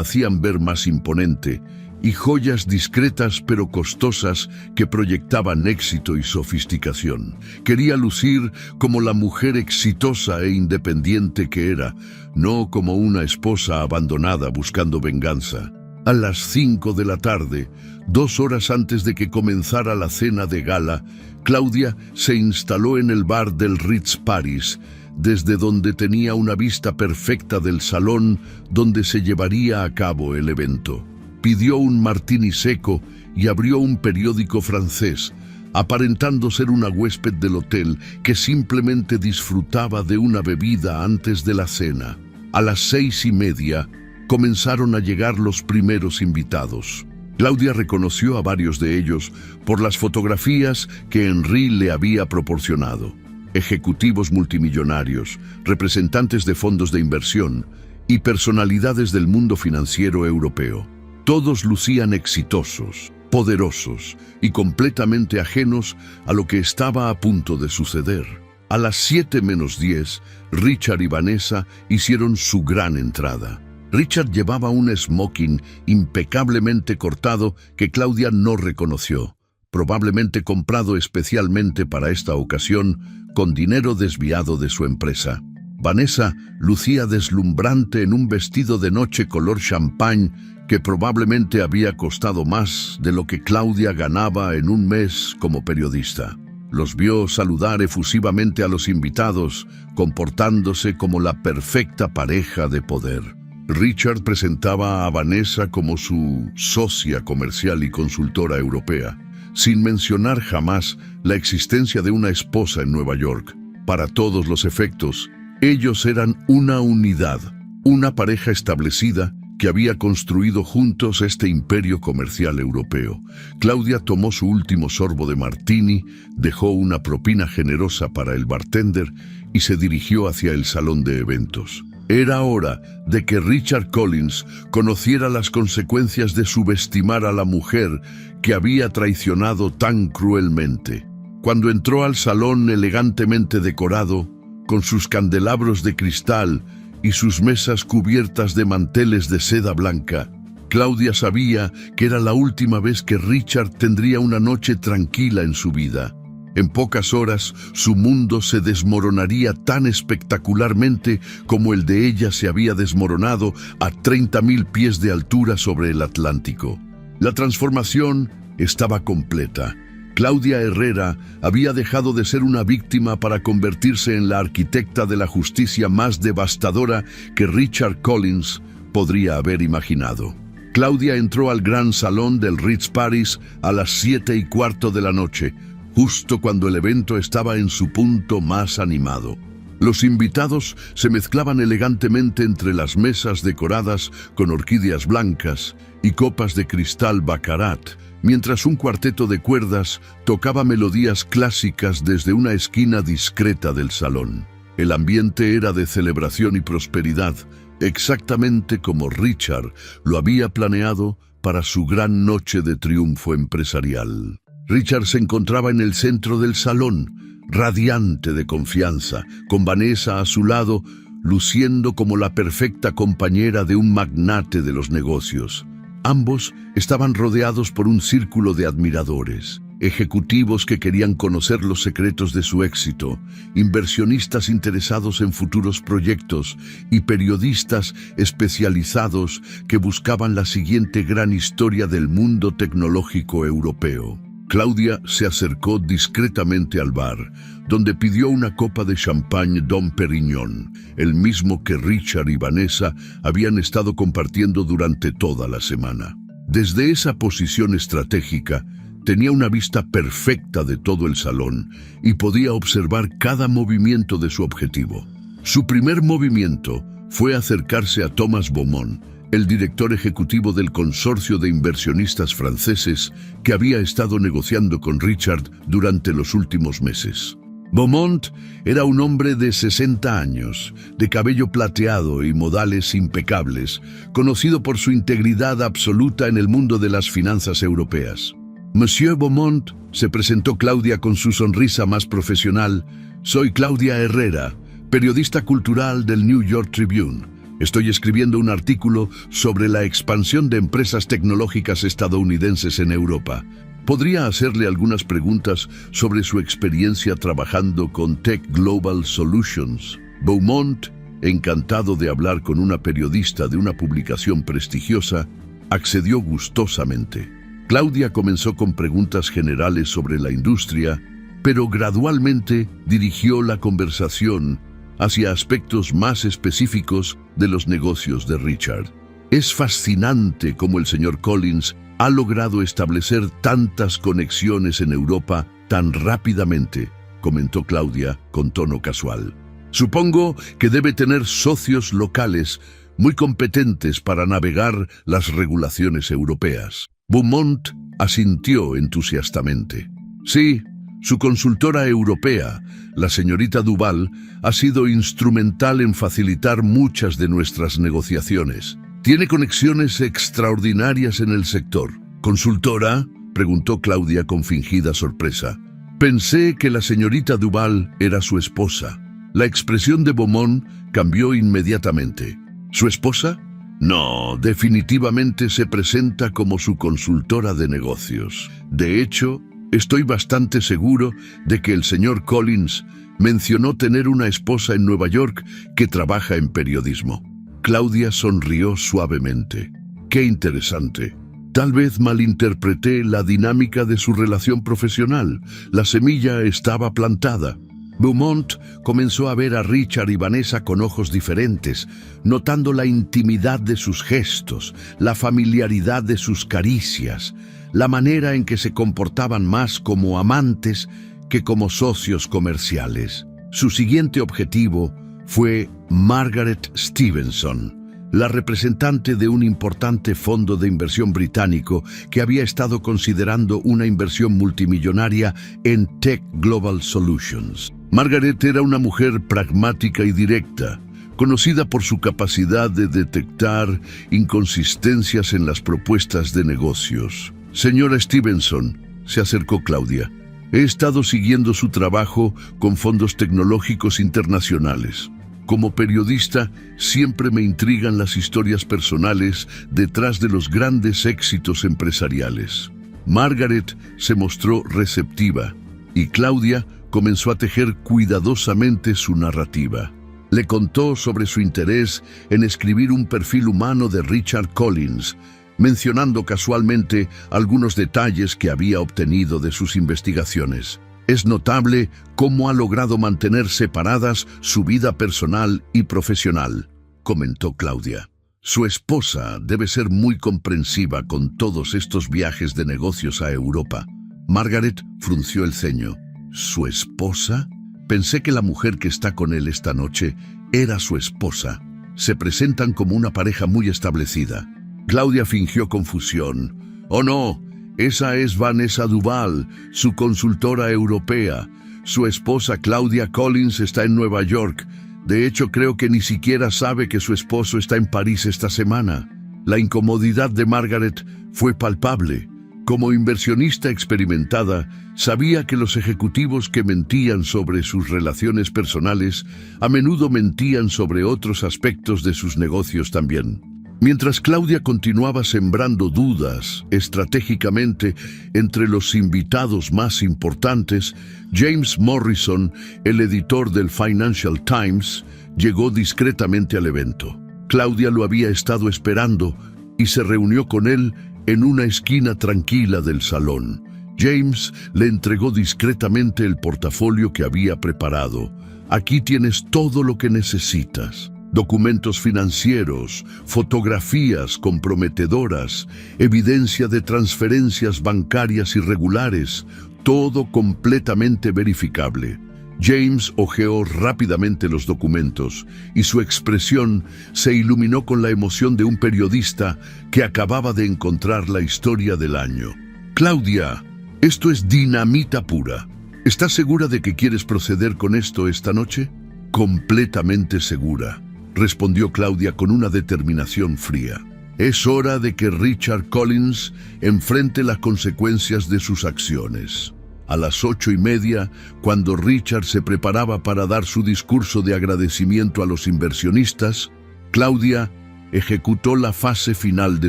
hacían ver más imponente, y joyas discretas pero costosas que proyectaban éxito y sofisticación. Quería lucir como la mujer exitosa e independiente que era, no como una esposa abandonada buscando venganza. A las 5 de la tarde, 2 horas antes de que comenzara la cena de gala, Claudia se instaló en el bar del Ritz Paris, desde donde tenía una vista perfecta del salón donde se llevaría a cabo el evento. Pidió un martini seco y abrió un periódico francés, aparentando ser una huésped del hotel que simplemente disfrutaba de una bebida antes de la cena. A las 6:30 comenzaron a llegar los primeros invitados. Claudia reconoció a varios de ellos por las fotografías que Henri le había proporcionado. Ejecutivos multimillonarios, representantes de fondos de inversión y personalidades del mundo financiero europeo. Todos lucían exitosos, poderosos y completamente ajenos a lo que estaba a punto de suceder. A las 7:10, Richard y Vanessa hicieron su gran entrada. Richard llevaba un smoking impecablemente cortado que Claudia no reconoció, probablemente comprado especialmente para esta ocasión con dinero desviado de su empresa. Vanessa lucía deslumbrante en un vestido de noche color champagne que probablemente había costado más de lo que Claudia ganaba en un mes como periodista. Los vio saludar efusivamente a los invitados, comportándose como la perfecta pareja de poder. Richard presentaba a Vanessa como su socia comercial y consultora europea, sin mencionar jamás la existencia de una esposa en Nueva York. Para todos los efectos, ellos eran una unidad, una pareja establecida que había construido juntos este imperio comercial europeo. Claudia tomó su último sorbo de martini, dejó una propina generosa para el bartender y se dirigió hacia el salón de eventos. Era hora de que Richard Collins conociera las consecuencias de subestimar a la mujer que había traicionado tan cruelmente. Cuando entró al salón elegantemente decorado, con sus candelabros de cristal y sus mesas cubiertas de manteles de seda blanca, Claudia sabía que era la última vez que Richard tendría una noche tranquila en su vida. En pocas horas, su mundo se desmoronaría tan espectacularmente como el de ella se había desmoronado a 30.000 pies de altura sobre el Atlántico. La transformación estaba completa. Claudia Herrera había dejado de ser una víctima para convertirse en la arquitecta de la justicia más devastadora que Richard Collins podría haber imaginado. Claudia entró al gran salón del Ritz Paris a las 7:15 de la noche, justo cuando el evento estaba en su punto más animado. Los invitados se mezclaban elegantemente entre las mesas decoradas con orquídeas blancas y copas de cristal baccarat, mientras un cuarteto de cuerdas tocaba melodías clásicas desde una esquina discreta del salón. El ambiente era de celebración y prosperidad, exactamente como Richard lo había planeado para su gran noche de triunfo empresarial. Richard se encontraba en el centro del salón, radiante de confianza, con Vanessa a su lado, luciendo como la perfecta compañera de un magnate de los negocios. Ambos estaban rodeados por un círculo de admiradores, ejecutivos que querían conocer los secretos de su éxito, inversionistas interesados en futuros proyectos y periodistas especializados que buscaban la siguiente gran historia del mundo tecnológico europeo. Claudia se acercó discretamente al bar, donde pidió una copa de champagne Dom Perignon, el mismo que Richard y Vanessa habían estado compartiendo durante toda la semana. Desde esa posición estratégica, tenía una vista perfecta de todo el salón y podía observar cada movimiento de su objetivo. Su primer movimiento fue acercarse a Thomas Beaumont, el director ejecutivo del consorcio de inversionistas franceses que había estado negociando con Richard durante los últimos meses. Beaumont era un hombre de 60 años, de cabello plateado y modales impecables, conocido por su integridad absoluta en el mundo de las finanzas europeas. Monsieur Beaumont, se presentó Claudia con su sonrisa más profesional. Soy Claudia Herrera, periodista cultural del New York Tribune. Estoy escribiendo un artículo sobre la expansión de empresas tecnológicas estadounidenses en Europa. ¿Podría hacerle algunas preguntas sobre su experiencia trabajando con Tech Global Solutions? Beaumont, encantado de hablar con una periodista de una publicación prestigiosa, accedió gustosamente. Claudia comenzó con preguntas generales sobre la industria, pero gradualmente dirigió la conversación hacia aspectos más específicos de los negocios de Richard. Es fascinante cómo el señor Collins ha logrado establecer tantas conexiones en Europa tan rápidamente, comentó Claudia con tono casual. Supongo que debe tener socios locales muy competentes para navegar las regulaciones europeas. Beaumont asintió entusiastamente. Sí, su consultora europea, la señorita Duval, ha sido instrumental en facilitar muchas de nuestras negociaciones. Tiene conexiones extraordinarias en el sector. ¿Consultora?, preguntó Claudia con fingida sorpresa. Pensé que la señorita Duval era su esposa. La expresión de Beaumont cambió inmediatamente. ¿Su esposa? No, definitivamente se presenta como su consultora de negocios. De hecho, estoy bastante seguro de que el señor Collins mencionó tener una esposa en Nueva York que trabaja en periodismo. Claudia sonrió suavemente. ¡Qué interesante! Tal vez malinterpreté la dinámica de su relación profesional. La semilla estaba plantada. Beaumont comenzó a ver a Richard y Vanessa con ojos diferentes, notando la intimidad de sus gestos, la familiaridad de sus caricias, la manera en que se comportaban más como amantes que como socios comerciales. Su siguiente objetivo fue Margaret Stevenson, la representante de un importante fondo de inversión británico que había estado considerando una inversión multimillonaria en Tech Global Solutions. Margaret era una mujer pragmática y directa, conocida por su capacidad de detectar inconsistencias en las propuestas de negocios. Señora Stevenson, se acercó Claudia. He estado siguiendo su trabajo con fondos tecnológicos internacionales. Como periodista, siempre me intrigan las historias personales detrás de los grandes éxitos empresariales. Margaret se mostró receptiva y Claudia comenzó a tejer cuidadosamente su narrativa. Le contó sobre su interés en escribir un perfil humano de Richard Collins, mencionando casualmente algunos detalles que había obtenido de sus investigaciones. Es notable cómo ha logrado mantener separadas su vida personal y profesional, comentó Claudia. Su esposa debe ser muy comprensiva con todos estos viajes de negocios a Europa. Margaret frunció el ceño. ¿Su esposa? Pensé que la mujer que está con él esta noche era su esposa. Se presentan como una pareja muy establecida. Claudia fingió confusión. «Oh no, esa es Vanessa Duval, su consultora europea. Su esposa Claudia Collins está en Nueva York. De hecho, creo que ni siquiera sabe que su esposo está en París esta semana». La incomodidad de Margaret fue palpable. Como inversionista experimentada, sabía que los ejecutivos que mentían sobre sus relaciones personales a menudo mentían sobre otros aspectos de sus negocios también. Mientras Claudia continuaba sembrando dudas estratégicamente entre los invitados más importantes, James Morrison, el editor del Financial Times, llegó discretamente al evento. Claudia lo había estado esperando y se reunió con él en una esquina tranquila del salón. James le entregó discretamente el portafolio que había preparado. «Aquí tienes todo lo que necesitas. Documentos financieros, fotografías comprometedoras, evidencia de transferencias bancarias irregulares, todo completamente verificable». James hojeó rápidamente los documentos y su expresión se iluminó con la emoción de un periodista que acababa de encontrar la historia del año. «Claudia, esto es dinamita pura. ¿Estás segura de que quieres proceder con esto esta noche?» «Completamente segura», respondió Claudia con una determinación fría. «Es hora de que Richard Collins enfrente las consecuencias de sus acciones». A las 8:30, cuando Richard se preparaba para dar su discurso de agradecimiento a los inversionistas, Claudia ejecutó la fase final de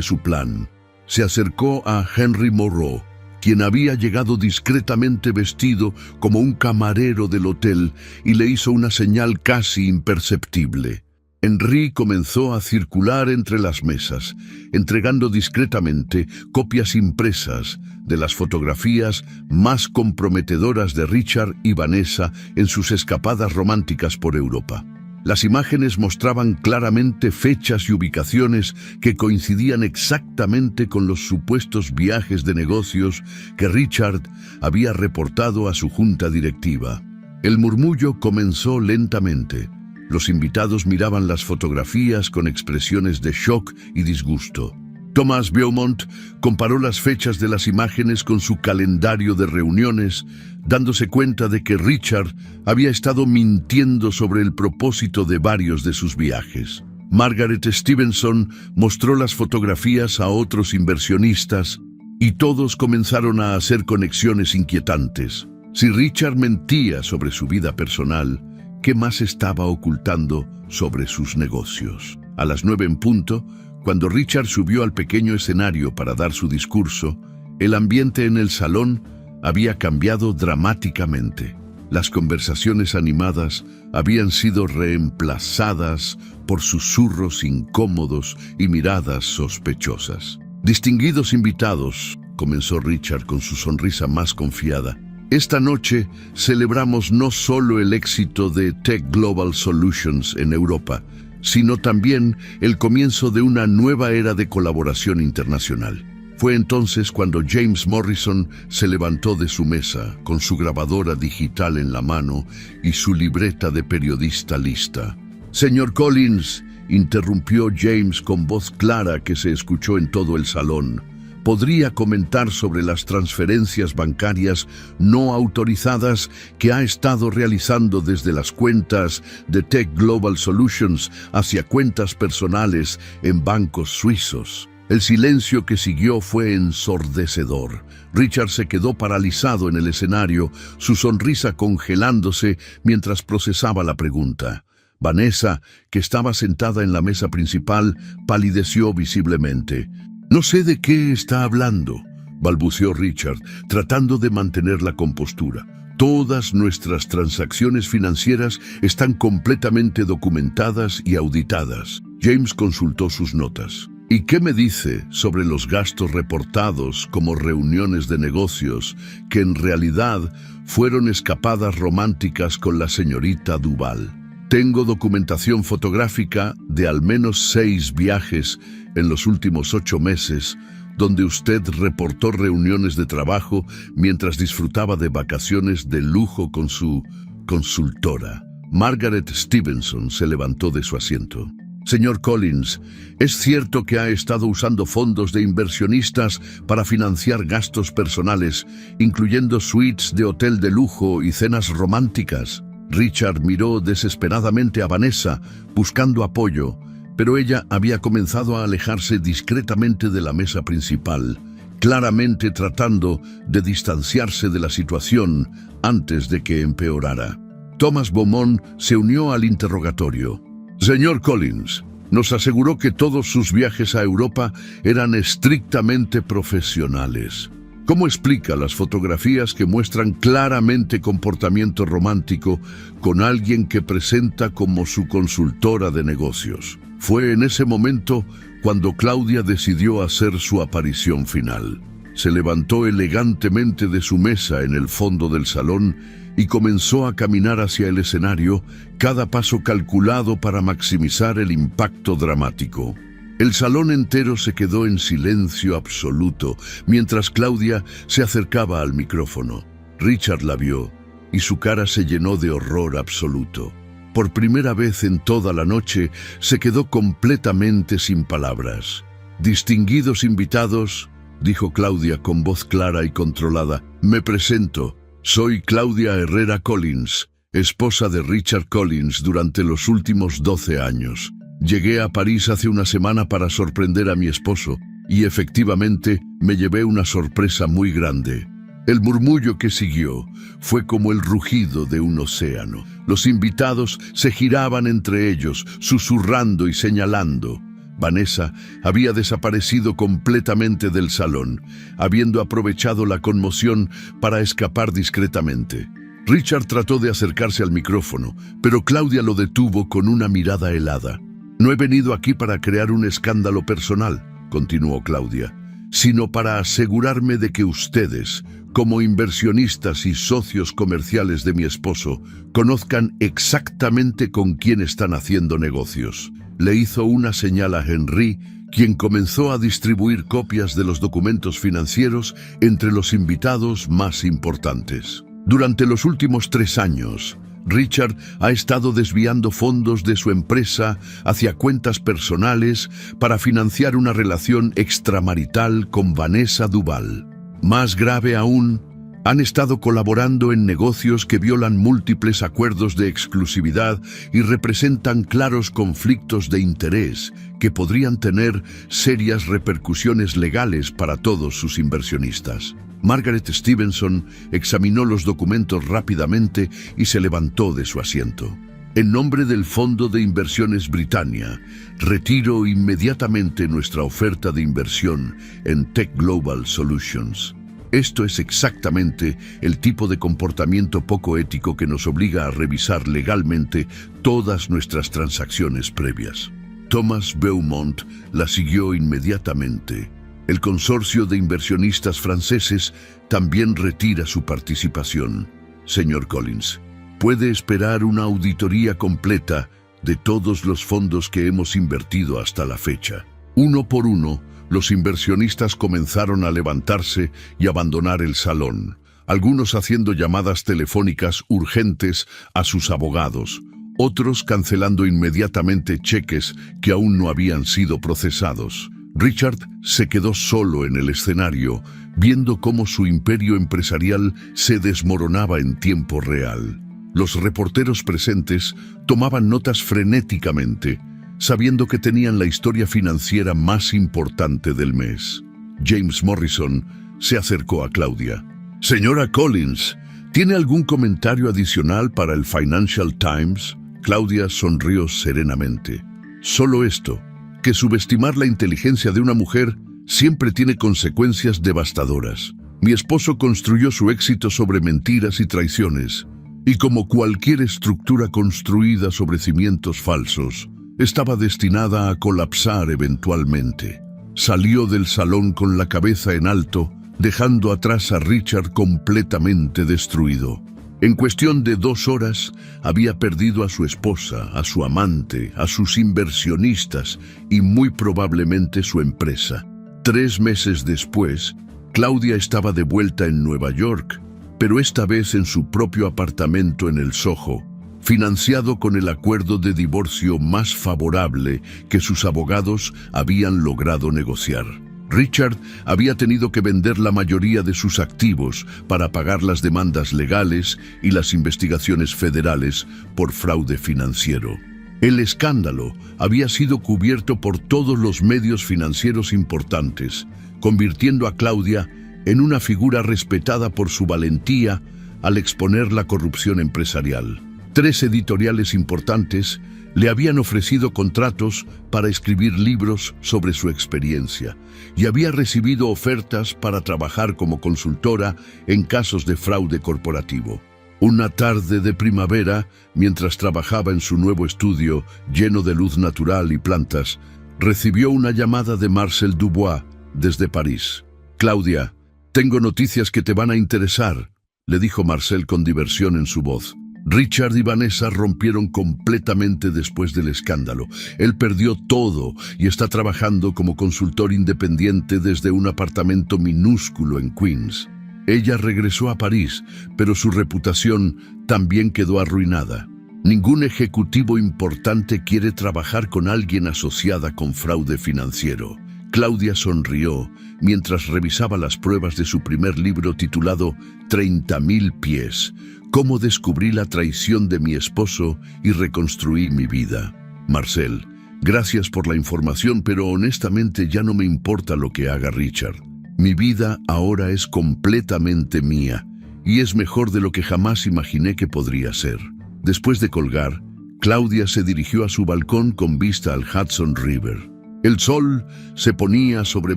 su plan. Se acercó a Henry Moreau, quien había llegado discretamente vestido como un camarero del hotel, y le hizo una señal casi imperceptible. Henry comenzó a circular entre las mesas, entregando discretamente copias impresas de las fotografías más comprometedoras de Richard y Vanessa en sus escapadas románticas por Europa. Las imágenes mostraban claramente fechas y ubicaciones que coincidían exactamente con los supuestos viajes de negocios que Richard había reportado a su junta directiva. El murmullo comenzó lentamente. Los invitados miraban las fotografías con expresiones de shock y disgusto. Thomas Beaumont comparó las fechas de las imágenes con su calendario de reuniones, dándose cuenta de que Richard había estado mintiendo sobre el propósito de varios de sus viajes. Margaret Stevenson mostró las fotografías a otros inversionistas y todos comenzaron a hacer conexiones inquietantes. Si Richard mentía sobre su vida personal, ¿qué más estaba ocultando sobre sus negocios? A las 9 en punto, cuando Richard subió al pequeño escenario para dar su discurso, el ambiente en el salón había cambiado dramáticamente. Las conversaciones animadas habían sido reemplazadas por susurros incómodos y miradas sospechosas. «Distinguidos invitados», comenzó Richard con su sonrisa más confiada, «esta noche celebramos no solo el éxito de Tech Global Solutions en Europa, sino también el comienzo de una nueva era de colaboración internacional». Fue entonces cuando James Morrison se levantó de su mesa, con su grabadora digital en la mano y su libreta de periodista lista. «Señor Collins», interrumpió James con voz clara que se escuchó en todo el salón, ¿podría comentar sobre las transferencias bancarias no autorizadas que ha estado realizando desde las cuentas de Tech Global Solutions hacia cuentas personales en bancos suizos? El silencio que siguió fue ensordecedor. Richard se quedó paralizado en el escenario, su sonrisa congelándose mientras procesaba la pregunta. Vanessa, que estaba sentada en la mesa principal, palideció visiblemente. «No sé de qué está hablando», balbuceó Richard, tratando de mantener la compostura. «Todas nuestras transacciones financieras están completamente documentadas y auditadas». James consultó sus notas. «¿Y qué me dice sobre los gastos reportados como reuniones de negocios que en realidad fueron escapadas románticas con la señorita Duval? Tengo documentación fotográfica de al menos 6 viajes en los últimos 8 meses, donde usted reportó reuniones de trabajo mientras disfrutaba de vacaciones de lujo con su consultora». Margaret Stevenson se levantó de su asiento. «Señor Collins, ¿es cierto que ha estado usando fondos de inversionistas para financiar gastos personales, incluyendo suites de hotel de lujo y cenas románticas?» Richard miró desesperadamente a Vanessa, buscando apoyo, pero ella había comenzado a alejarse discretamente de la mesa principal, claramente tratando de distanciarse de la situación antes de que empeorara. Thomas Beaumont se unió al interrogatorio. «Señor Collins, nos aseguró que todos sus viajes a Europa eran estrictamente profesionales. ¿Cómo explica las fotografías que muestran claramente comportamiento romántico con alguien que presenta como su consultora de negocios?» Fue en ese momento cuando Claudia decidió hacer su aparición final. Se levantó elegantemente de su mesa en el fondo del salón y comenzó a caminar hacia el escenario, cada paso calculado para maximizar el impacto dramático. El salón entero se quedó en silencio absoluto mientras Claudia se acercaba al micrófono. Richard la vio y su cara se llenó de horror absoluto. Por primera vez en toda la noche se quedó completamente sin palabras. «Distinguidos invitados», dijo Claudia con voz clara y controlada, «me presento. Soy Claudia Herrera Collins, esposa de Richard Collins durante los últimos 12 años. Llegué a París hace una semana para sorprender a mi esposo y efectivamente me llevé una sorpresa muy grande». El murmullo que siguió fue como el rugido de un océano. Los invitados se giraban entre ellos, susurrando y señalando. Vanessa había desaparecido completamente del salón, habiendo aprovechado la conmoción para escapar discretamente. Richard trató de acercarse al micrófono, pero Claudia lo detuvo con una mirada helada. «No he venido aquí para crear un escándalo personal», continuó Claudia, «sino para asegurarme de que ustedes, como inversionistas y socios comerciales de mi esposo, conozcan exactamente con quién están haciendo negocios». Le hizo una señal a Henry, quien comenzó a distribuir copias de los documentos financieros entre los invitados más importantes. Durante los últimos 3 años, Richard ha estado desviando fondos de su empresa hacia cuentas personales para financiar una relación extramarital con Vanessa Duval. Más grave aún, han estado colaborando en negocios que violan múltiples acuerdos de exclusividad y representan claros conflictos de interés que podrían tener serias repercusiones legales para todos sus inversionistas. Margaret Stevenson examinó los documentos rápidamente y se levantó de su asiento. En nombre del Fondo de Inversiones Britannia, retiro inmediatamente nuestra oferta de inversión en Tech Global Solutions. Esto es exactamente el tipo de comportamiento poco ético que nos obliga a revisar legalmente todas nuestras transacciones previas. Thomas Beaumont la siguió inmediatamente. El consorcio de inversionistas franceses también retira su participación. Señor Collins, puede esperar una auditoría completa de todos los fondos que hemos invertido hasta la fecha. Uno por uno, los inversionistas comenzaron a levantarse y abandonar el salón, algunos haciendo llamadas telefónicas urgentes a sus abogados, otros cancelando inmediatamente cheques que aún no habían sido procesados. Richard se quedó solo en el escenario, viendo cómo su imperio empresarial se desmoronaba en tiempo real. Los reporteros presentes tomaban notas frenéticamente, sabiendo que tenían la historia financiera más importante del mes. James Morrison se acercó a Claudia. Señora Collins, ¿tiene algún comentario adicional para el Financial Times? Claudia sonrió serenamente. Solo esto, que subestimar la inteligencia de una mujer siempre tiene consecuencias devastadoras. Mi esposo construyó su éxito sobre mentiras y traiciones, y como cualquier estructura construida sobre cimientos falsos, estaba destinada a colapsar eventualmente. Salió del salón con la cabeza en alto, dejando atrás a Richard completamente destruido. En cuestión de 2 horas, había perdido a su esposa, a su amante, a sus inversionistas y muy probablemente su empresa. 3 meses después, Claudia estaba de vuelta en Nueva York, pero esta vez en su propio apartamento en el Soho, financiado con el acuerdo de divorcio más favorable que sus abogados habían logrado negociar. Richard había tenido que vender la mayoría de sus activos para pagar las demandas legales y las investigaciones federales por fraude financiero. El escándalo había sido cubierto por todos los medios financieros importantes, convirtiendo a Claudia en una figura respetada por su valentía al exponer la corrupción empresarial. 3 editoriales importantes le habían ofrecido contratos para escribir libros sobre su experiencia y había recibido ofertas para trabajar como consultora en casos de fraude corporativo. Una tarde de primavera, mientras trabajaba en su nuevo estudio lleno de luz natural y plantas, recibió una llamada de Marcel Dubois desde París. «Claudia, tengo noticias que te van a interesar», le dijo Marcel con diversión en su voz. Richard y Vanessa rompieron completamente después del escándalo. Él perdió todo y está trabajando como consultor independiente desde un apartamento minúsculo en Queens. Ella regresó a París, pero su reputación también quedó arruinada. Ningún ejecutivo importante quiere trabajar con alguien asociada con fraude financiero. Claudia sonrió mientras revisaba las pruebas de su primer libro titulado 30.000 pies. Cómo descubrí la traición de mi esposo y reconstruí mi vida. Marcel, gracias por la información, pero honestamente ya no me importa lo que haga Richard. Mi vida ahora es completamente mía y es mejor de lo que jamás imaginé que podría ser. Después de colgar, Claudia se dirigió a su balcón con vista al Hudson River. El sol se ponía sobre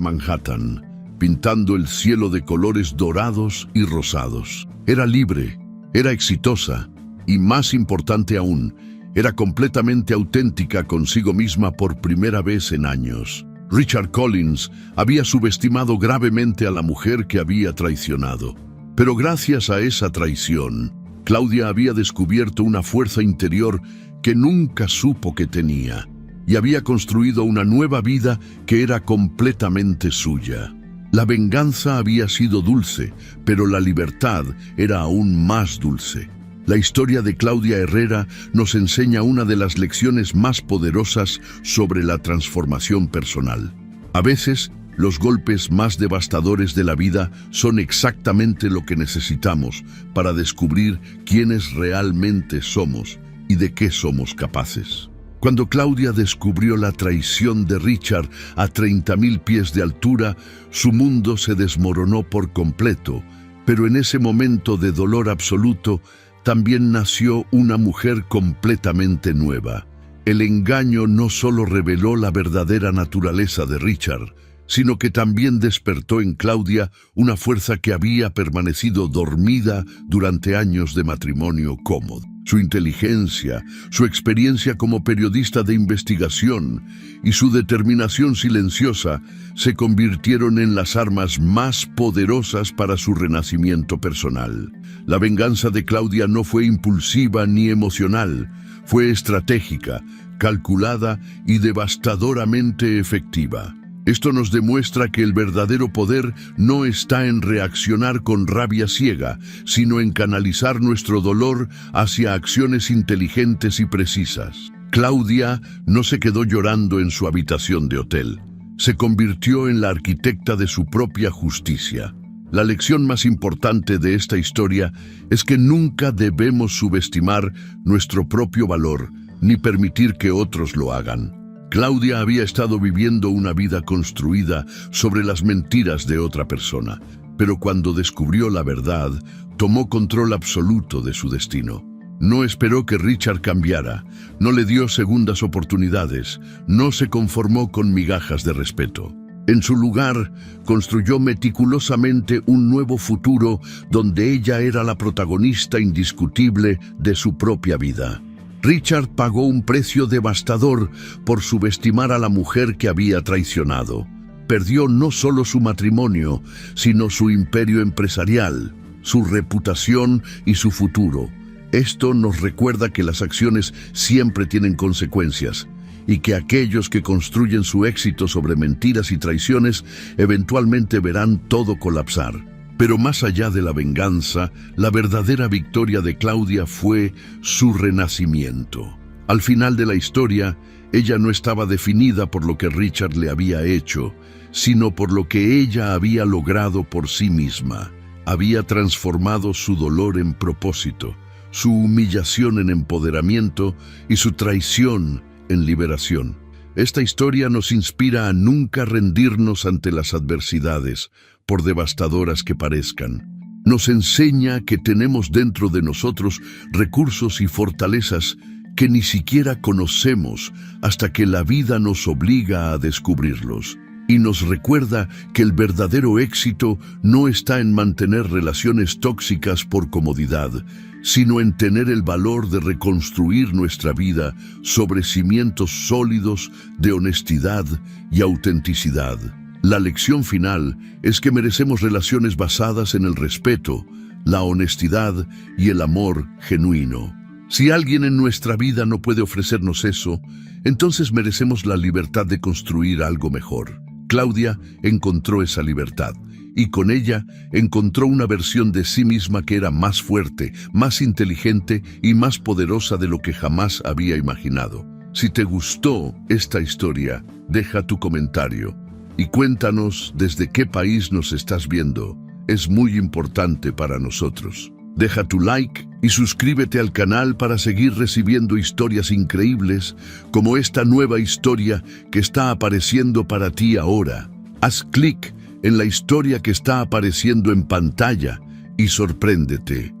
Manhattan, pintando el cielo de colores dorados y rosados. Era libre. Era exitosa y, más importante aún, era completamente auténtica consigo misma por primera vez en años. Richard Collins había subestimado gravemente a la mujer que había traicionado. Pero gracias a esa traición, Claudia había descubierto una fuerza interior que nunca supo que tenía y había construido una nueva vida que era completamente suya. La venganza había sido dulce, pero la libertad era aún más dulce. La historia de Claudia Herrera nos enseña una de las lecciones más poderosas sobre la transformación personal. A veces, los golpes más devastadores de la vida son exactamente lo que necesitamos para descubrir quiénes realmente somos y de qué somos capaces. Cuando Claudia descubrió la traición de Richard a 30.000 pies de altura, su mundo se desmoronó por completo, pero en ese momento de dolor absoluto, también nació una mujer completamente nueva. El engaño no solo reveló la verdadera naturaleza de Richard, sino que también despertó en Claudia una fuerza que había permanecido dormida durante años de matrimonio cómodo. Su inteligencia, su experiencia como periodista de investigación y su determinación silenciosa se convirtieron en las armas más poderosas para su renacimiento personal. La venganza de Claudia no fue impulsiva ni emocional, fue estratégica, calculada y devastadoramente efectiva. Esto nos demuestra que el verdadero poder no está en reaccionar con rabia ciega, sino en canalizar nuestro dolor hacia acciones inteligentes y precisas. Claudia no se quedó llorando en su habitación de hotel. Se convirtió en la arquitecta de su propia justicia. La lección más importante de esta historia es que nunca debemos subestimar nuestro propio valor, ni permitir que otros lo hagan. Claudia había estado viviendo una vida construida sobre las mentiras de otra persona, pero cuando descubrió la verdad, tomó control absoluto de su destino. No esperó que Richard cambiara, no le dio segundas oportunidades, no se conformó con migajas de respeto. En su lugar, construyó meticulosamente un nuevo futuro donde ella era la protagonista indiscutible de su propia vida. Richard pagó un precio devastador por subestimar a la mujer que había traicionado. Perdió no solo su matrimonio, sino su imperio empresarial, su reputación y su futuro. Esto nos recuerda que las acciones siempre tienen consecuencias y que aquellos que construyen su éxito sobre mentiras y traiciones eventualmente verán todo colapsar. Pero más allá de la venganza, la verdadera victoria de Claudia fue su renacimiento. Al final de la historia, ella no estaba definida por lo que Richard le había hecho, sino por lo que ella había logrado por sí misma. Había transformado su dolor en propósito, su humillación en empoderamiento y su traición en liberación. Esta historia nos inspira a nunca rendirnos ante las adversidades, por devastadoras que parezcan. Nos enseña que tenemos dentro de nosotros recursos y fortalezas que ni siquiera conocemos hasta que la vida nos obliga a descubrirlos. Y nos recuerda que el verdadero éxito no está en mantener relaciones tóxicas por comodidad, sino en tener el valor de reconstruir nuestra vida sobre cimientos sólidos de honestidad y autenticidad. La lección final es que merecemos relaciones basadas en el respeto, la honestidad y el amor genuino. Si alguien en nuestra vida no puede ofrecernos eso, entonces merecemos la libertad de construir algo mejor. Claudia encontró esa libertad y con ella encontró una versión de sí misma que era más fuerte, más inteligente y más poderosa de lo que jamás había imaginado. Si te gustó esta historia, deja tu comentario y cuéntanos desde qué país nos estás viendo. Es muy importante para nosotros. Deja tu like y suscríbete al canal para seguir recibiendo historias increíbles como esta nueva historia que está apareciendo para ti ahora. Haz clic en la historia que está apareciendo en pantalla y sorpréndete.